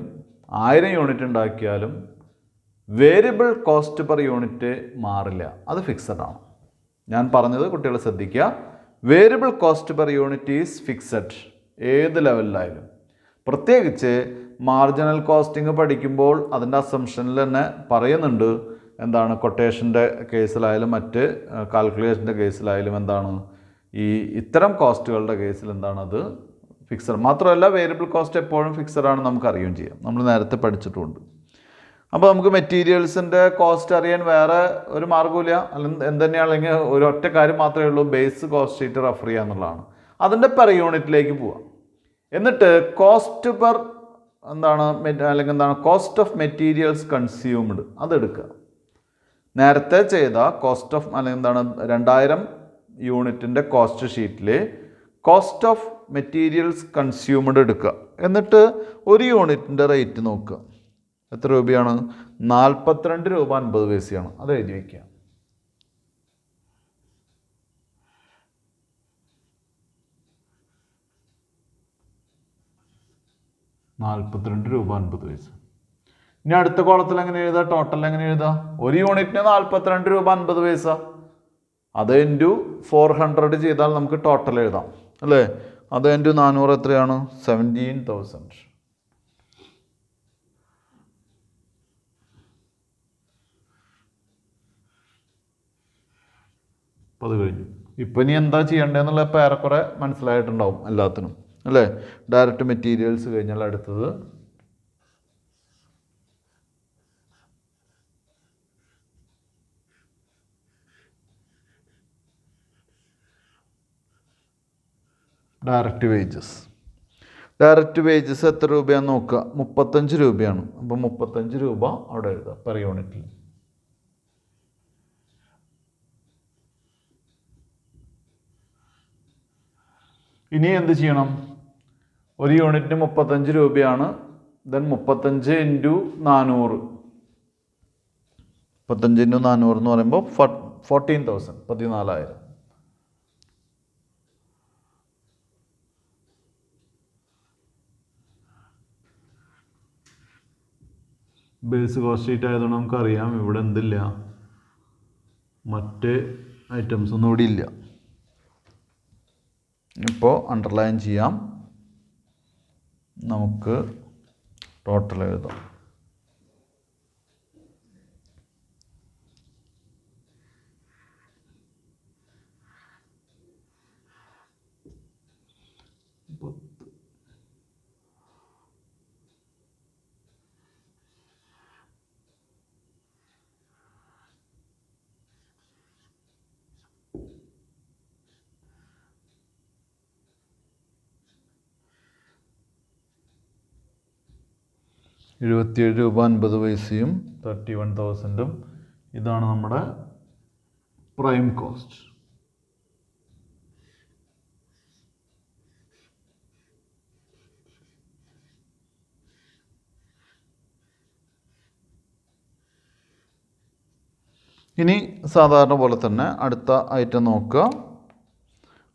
1000 യൂണിറ്റ് ഉണ്ടാക്കിയാലും വേരിയബിൾ കോസ്റ്റ് പെർ യൂണിറ്റ് മാറില്ല, അത് ഫിക്സഡ് ആണ്. ഞാൻ പറഞ്ഞത് കുട്ടികൾ ശ്രദ്ധിക്കുക. Variable cost per unit is fixed. ഏത് ലെവലിലായാലും, പ്രത്യേകിച്ച് മാർജിനൽ കോസ്റ്റിംഗ് പഠിക്കുമ്പോൾ അതിൻ്റെ അസംഷനിൽ തന്നെ പറയുന്നുണ്ട് എന്താണ്, കൊട്ടേഷൻ്റെ കേസിലായാലും മറ്റ് കാൽക്കുലേഷൻ്റെ കേസിലായാലും എന്താണ്, ഈ ഇത്തരം കോസ്റ്റുകളുടെ കേസിൽ എന്താണ് അത് ഫിക്സഡ്. മാത്രമല്ല വേരിയബിൾ കോസ്റ്റ് എപ്പോഴും ഫിക്സഡ് ആണ്, നമുക്ക് അറിയുകയും ചെയ്യാം, നമ്മൾ നേരത്തെ പഠിച്ചിട്ടുണ്ട്. അപ്പോൾ നമുക്ക് മെറ്റീരിയൽസിൻ്റെ കോസ്റ്റ് അറിയാൻ വേറെ ഒരു മാർഗ്ഗമില്ല. അല്ലെങ്കിൽ എന്തുതന്നെയാണെങ്കിൽ ഒരു ഒറ്റ കാര്യം മാത്രമേ ഉള്ളൂ, ബേസ് കോസ്റ്റ് ഷീറ്റ് റെഫർ ചെയ്യുക എന്നുള്ളതാണ്. അതിൻ്റെ പെർ യൂണിറ്റിലേക്ക് പോവാം. എന്നിട്ട് കോസ്റ്റ് പെർ അല്ലെങ്കിൽ കോസ്റ്റ് ഓഫ് മെറ്റീരിയൽസ് കൺസ്യൂംഡ് അതെടുക്കുക. നേരത്തെ ചെയ്ത കോസ്റ്റ് ഓഫ് അല്ലെങ്കിൽ 2000 യൂണിറ്റിൻ്റെ കോസ്റ്റ് ഷീറ്റിൽ കോസ്റ്റ് ഓഫ് മെറ്റീരിയൽസ് കൺസ്യൂംഡ് എടുക്കുക. എന്നിട്ട് ഒരു യൂണിറ്റിൻ്റെ റേറ്റ് നോക്കുക. എത്ര രൂപയാണ്? 42 രൂപ 50 പൈസയാണ്. അത് എഴുതി വയ്ക്കുക. ₹42.50. ഇനി അടുത്ത കോളത്തിൽ എങ്ങനെ എഴുതുക? ടോട്ടൽ എങ്ങനെ എഴുതുക? ഒരു യൂണിറ്റിന് 42 രൂപ 50 പൈസ. അത് ഇൻറ്റു 400 ചെയ്താൽ നമുക്ക് ടോട്ടൽ എഴുതാം അല്ലേ? അത് ഇൻറ്റു 400 എത്രയാണ്? 17,000. അപ്പോൾ അത് കഴിഞ്ഞു. ഇപ്പം ഇനി എന്താ ചെയ്യേണ്ടതെന്നുള്ള ഇപ്പോൾ ഏറെക്കുറെ മനസ്സിലായിട്ടുണ്ടാവും എല്ലാത്തിനും അല്ലേ? ഡയറക്റ്റ് മെറ്റീരിയൽസ് കഴിഞ്ഞാൽ അടുത്തത് ഡയറക്റ്റ് വേജസ്. ഡയറക്റ്റ് വേജസ് എത്ര രൂപയാണെന്ന് നോക്കുക. 35 രൂപയാണ്. അപ്പോൾ 35 രൂപ അവിടെ എഴുതുക പെർ യൂണിറ്റിൽ. ഇനി എന്ത് ചെയ്യണം? ഒരു യൂണിറ്റിന് 35 രൂപയാണ്. Then 35 into 400. 35 ഇൻറ്റു 400 എന്ന് പറയുമ്പോൾ 14,000, 14,000. ബേസ് കോസ്റ്റ് ഷീറ്റ് ആയതുകൊണ്ട് നമുക്കറിയാം ഇവിടെ എന്തില്ല, മറ്റ് ഐറ്റംസ് ഒന്നും ഇവിടെ ഇല്ല. ഇപ്പോൾ അണ്ടർലൈൻ ചെയ്യാം. നമുക്ക് ടോട്ടൽ എഴുതാം. ₹77.50 31,000. ഇതാണ് നമ്മുടെ പ്രൈം കോസ്റ്റ്. ഇനി സാധാരണ പോലെ തന്നെ അടുത്ത ഐറ്റം നോക്കുക.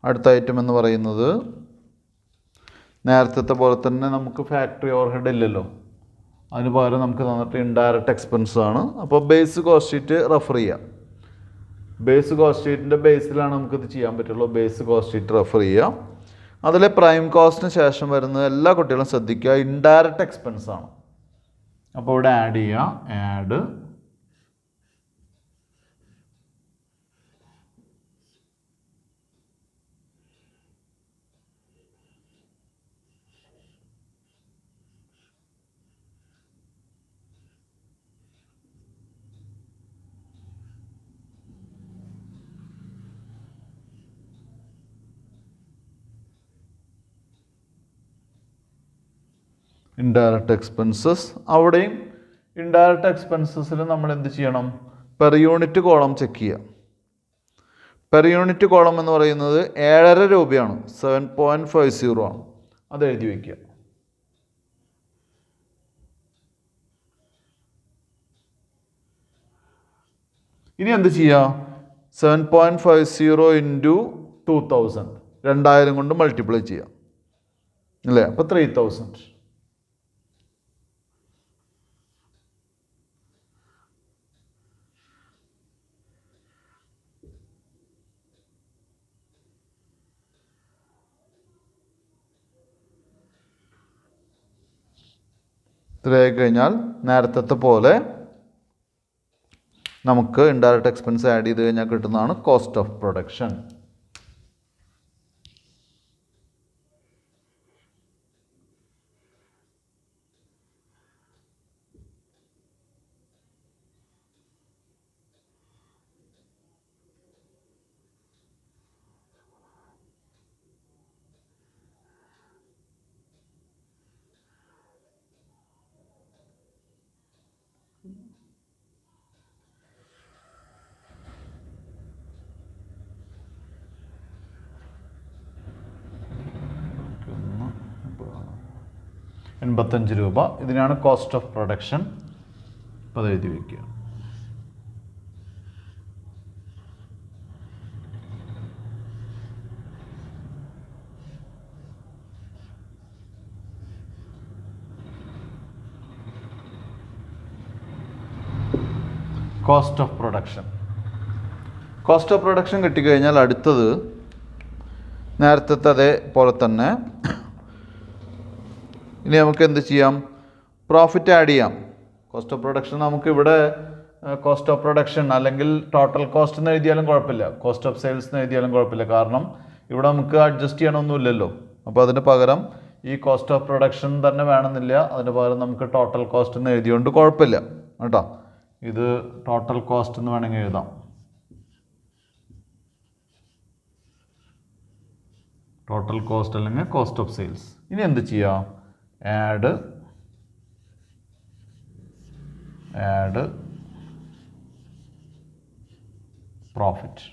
അടുത്ത ഐറ്റം എന്ന് പറയുന്നത് നേരത്തെ പോലെ തന്നെ നമുക്ക് ഫാക്ടറി ഓവർഹെഡ് ഇല്ലല്ലോ, അതിന് പകരം നമുക്ക് തന്നിട്ട് ഇൻഡയറക്റ്റ് എക്സ്പെൻസ് ആണ്. അപ്പോൾ ബേസ് കോസ്റ്റ് ഷീറ്റ് റെഫർ ചെയ്യാം. ബേസ് കോസ്റ്റ് ഷീറ്റിൻ്റെ ബേസിലാണ് നമുക്കിത് ചെയ്യാൻ പറ്റുള്ളൂ. ബേസ് കോസ്റ്റ് ഷീറ്റ് റെഫർ ചെയ്യാം. അതിലെ പ്രൈം കോസ്റ്റിന് ശേഷം വരുന്നത് എല്ലാ കുട്ടികളും ശ്രദ്ധിക്കുക, ഇൻഡയറക്റ്റ് എക്സ്പെൻസ് ആണ്. അപ്പോൾ ഇവിടെ ആഡ് ചെയ്യുക. Add indirect expenses. അവിടെയും ഇൻഡയറക്റ്റ് എക്സ്പെൻസസിൽ നമ്മൾ എന്ത് ചെയ്യണം? പെർ യൂണിറ്റ് കോളം ചെക്ക് ചെയ്യുക. പെർ യൂണിറ്റ് കോളം എന്ന് പറയുന്നത് 7.5 രൂപയാണ്, 7.50 ആണ്. അത് എഴുതി വയ്ക്കുക. ഇനി എന്ത് ചെയ്യുക? 7.50 ഇൻറ്റു 2000, 2000 കൊണ്ട് മൾട്ടിപ്ലൈ ചെയ്യാം അല്ലേ? അപ്പോൾ 3000. ഇത്രയായി കഴിഞ്ഞാൽ നേരത്തെ പോലെ നമുക്ക് ഇൻഡയറക്റ്റ് എക്സ്പെൻസ് ആഡ് ചെയ്ത് കഴിഞ്ഞാൽ കിട്ടുന്നതാണ് കോസ്റ്റ് ഓഫ് പ്രൊഡക്ഷൻ. ₹85 ഇതിനാണ് കോസ്റ്റ് ഓഫ് പ്രൊഡക്ഷൻ. അപ്പോൾ അത് എഴുതി വയ്ക്കുക. Cost of production. Cost of production കിട്ടിക്കഴിഞ്ഞാൽ അടുത്തത് നേരത്തെ അതേപോലെ തന്നെ ഇനി നമുക്ക് എന്ത് ചെയ്യാം? പ്രോഫിറ്റ് ആഡ് ചെയ്യാം. കോസ്റ്റ് ഓഫ് പ്രൊഡക്ഷൻ നമുക്കിവിടെ കോസ്റ്റ് ഓഫ് പ്രൊഡക്ഷൻ അല്ലെങ്കിൽ ടോട്ടൽ കോസ്റ്റ് എന്ന് എഴുതിയാലും കുഴപ്പമില്ല, കോസ്റ്റ് ഓഫ് സെയിൽസ് എന്ന് എഴുതിയാലും കുഴപ്പമില്ല. കാരണം ഇവിടെ നമുക്ക് അഡ്ജസ്റ്റ് ചെയ്യണമൊന്നുമില്ലല്ലോ. അപ്പോൾ അതിന് പകരം ഈ കോസ്റ്റ് ഓഫ് പ്രൊഡക്ഷൻ തന്നെ വേണമെന്നില്ല, അതിന് പകരം നമുക്ക് ടോട്ടൽ കോസ്റ്റ് എന്ന് എഴുതിയോണ്ട് കുഴപ്പമില്ല കേട്ടോ. ഇത് ടോട്ടൽ കോസ്റ്റ് എന്ന് വേണമെങ്കിൽ എഴുതാം. ടോട്ടൽ കോസ്റ്റ് അല്ലെങ്കിൽ കോസ്റ്റ് ഓഫ് സെയിൽസ്. ഇനി എന്ത് ചെയ്യാം? Add profit.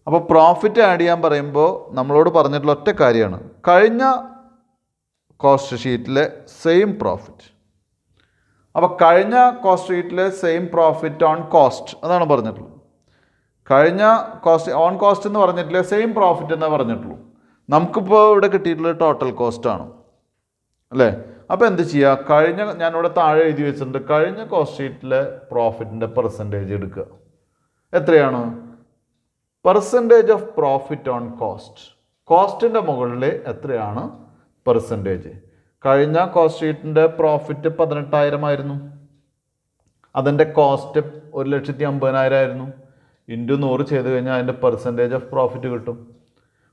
അപ്പോൾ പ്രോഫിറ്റ് ആഡ് ചെയ്യാൻ പറയുമ്പോൾ നമ്മളോട് പറഞ്ഞിട്ടുള്ള ഒറ്റ കാര്യമാണ് കഴിഞ്ഞ കോസ്റ്റ് ഷീറ്റിലെ സെയിം പ്രോഫിറ്റ്. അപ്പോൾ കഴിഞ്ഞ കോസ്റ്റ് ഷീറ്റിലെ സെയിം പ്രോഫിറ്റ് ഓൺ കോസ്റ്റ് അതാണ് പറഞ്ഞിട്ടുള്ളത്. കഴിഞ്ഞ കോസ്റ്റ് ഓൺ കോസ്റ്റ് എന്ന് പറഞ്ഞിട്ടില്ല, സെയിം പ്രോഫിറ്റ് എന്നേ പറഞ്ഞിട്ടുള്ളൂ. നമുക്കിപ്പോൾ ഇവിടെ കിട്ടിയിട്ടുള്ളത് ടോട്ടൽ കോസ്റ്റാണ് അല്ലേ. അപ്പോൾ എന്ത് ചെയ്യുക? ഞാനിവിടെ താഴെ എഴുതി വെച്ചിട്ടുണ്ട്, കഴിഞ്ഞ കോസ്റ്റ് ഷീറ്റിലെ പ്രോഫിറ്റിൻ്റെ പെർസെൻറ്റേജ് എടുക്കുക. എത്രയാണ്? Percentage of profit on cost. കോസ്റ്റിൻ്റെ മുകളിൽ എത്രയാണ് പെർസെൻറ്റേജ്? കഴിഞ്ഞ കോസ്റ്റ് ഷീറ്റിൻ്റെ പ്രോഫിറ്റ് 18,000 അതിൻ്റെ കോസ്റ്റ് 1,50,000 ഇൻറ്റു 100 ചെയ്ത് കഴിഞ്ഞാൽ അതിൻ്റെ പെർസെൻറ്റേജ് ഓഫ് പ്രോഫിറ്റ് കിട്ടും.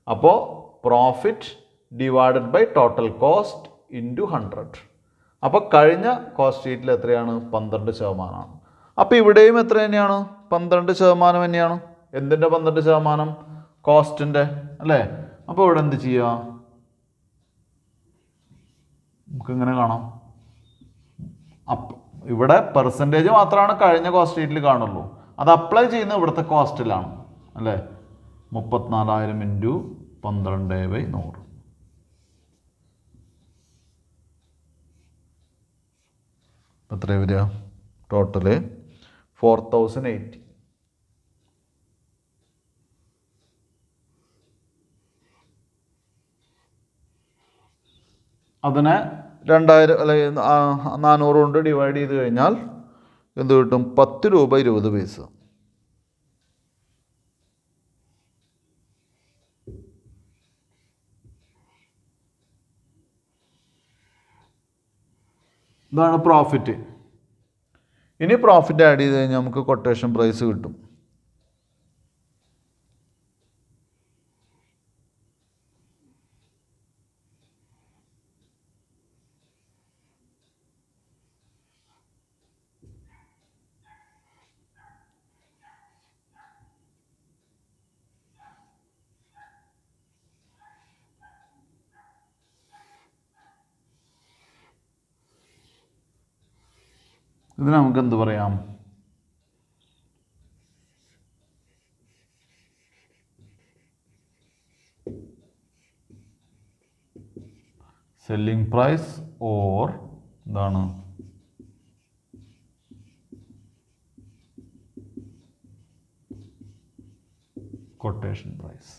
അപ്പോൾ profit divided by total cost into 100. അപ്പോൾ കഴിഞ്ഞ കോസ്റ്റ് ഷീറ്റിൽ എത്രയാണ്? 12%. അപ്പോൾ ഇവിടെയും എത്ര തന്നെയാണ്? 12% തന്നെയാണ്. എന്തിൻ്റെ 12%? കോസ്റ്റിൻ്റെ അല്ലേ. അപ്പോൾ ഇവിടെ എന്ത് ചെയ്യുക? നമുക്കിങ്ങനെ കാണാം. ഇവിടെ പെർസെൻറ്റേജ് മാത്രമാണ് കഴിഞ്ഞ കോസ്റ്റ് ഷീറ്റിൽ കാണുള്ളൂ. അത് അപ്ലൈ ചെയ്യുന്നത് ഇവിടുത്തെ കോസ്റ്റിലാണ് അല്ലേ. 34,000 ഇൻറ്റു 12/100. എത്ര വരിക? ടോട്ടല് 4,080. അതിനെ 2000 അല്ലെങ്കിൽ 400 കൊണ്ട് ഡിവൈഡ് ചെയ്ത് കഴിഞ്ഞാൽ എന്ത് കിട്ടും? ₹10.20. ഇതാണ് പ്രോഫിറ്റ്. ഇനി പ്രോഫിറ്റ് ആഡ് ചെയ്ത് കഴിഞ്ഞാൽ നമുക്ക് കൊട്ടേഷൻ പ്രൈസ് കിട്ടും. ഇതിന് നമുക്ക് എന്ത് പറയാം? സെല്ലിംഗ് പ്രൈസ് ഓർ എന്താണ്? Quotation price.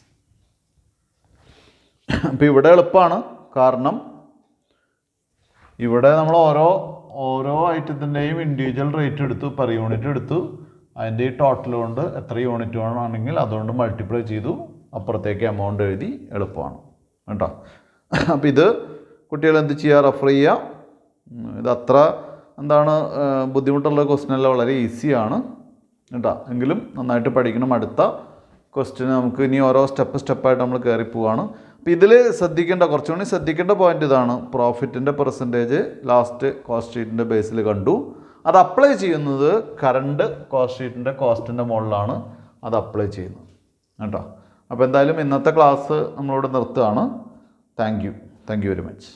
അപ്പോൾ ഇവിടെ എളുപ്പമാണ്. കാരണം ഇവിടെ നമ്മൾ ഓരോ ഐറ്റത്തിൻ്റെയും ഇൻഡിവിജ്വൽ റേറ്റ് എടുത്തു, പെർ യൂണിറ്റ് എടുത്തു, അതിൻ്റെ ഈ ടോട്ടൽ കൊണ്ട് എത്ര യൂണിറ്റ് വേണമെങ്കിൽ അതുകൊണ്ട് മൾട്ടിപ്ലൈ ചെയ്തു, അപ്പുറത്തേക്ക് എമൗണ്ട് എഴുതി. എളുപ്പമാണ് കേട്ടോ. അപ്പോൾ ഇത് കുട്ടികൾ എന്ത് ചെയ്യുക? റെഫർ ചെയ്യുക. ഇത് അത്ര എന്താണ് ബുദ്ധിമുട്ടുള്ള ക്വസ്റ്റ്യൻ അല്ല, വളരെ ഈസിയാണ് കേട്ടോ. എങ്കിലും നന്നായിട്ട് പഠിക്കണം. അടുത്ത ക്വസ്റ്റ്യന് നമുക്ക് ഇനി ഓരോ സ്റ്റെപ്പായിട്ട് നമ്മൾ കയറി പോവുകയാണ്. അപ്പോൾ ഇതിൽ ശ്രദ്ധിക്കേണ്ട കുറച്ചുകൂടി ശ്രദ്ധിക്കേണ്ട പോയിന്റ് ഇതാണ്. പ്രോഫിറ്റിൻ്റെ പെർസെൻറ്റേജ് ലാസ്റ്റ് കോസ്റ്റ് ഷീറ്റിൻ്റെ ബേസിൽ കണ്ടു. അത് അപ്ലൈ ചെയ്യുന്നത് കറണ്ട് കോസ്റ്റ് ഷീറ്റിൻ്റെ കോസ്റ്റിൻ്റെ മുകളിലാണ് അത് അപ്ലൈ ചെയ്യുന്നത് കേട്ടോ. അപ്പോൾ എന്തായാലും ഇന്നത്തെ ക്ലാസ് നമ്മളിവിടെ നിർത്തുകയാണ്. Thank you very much.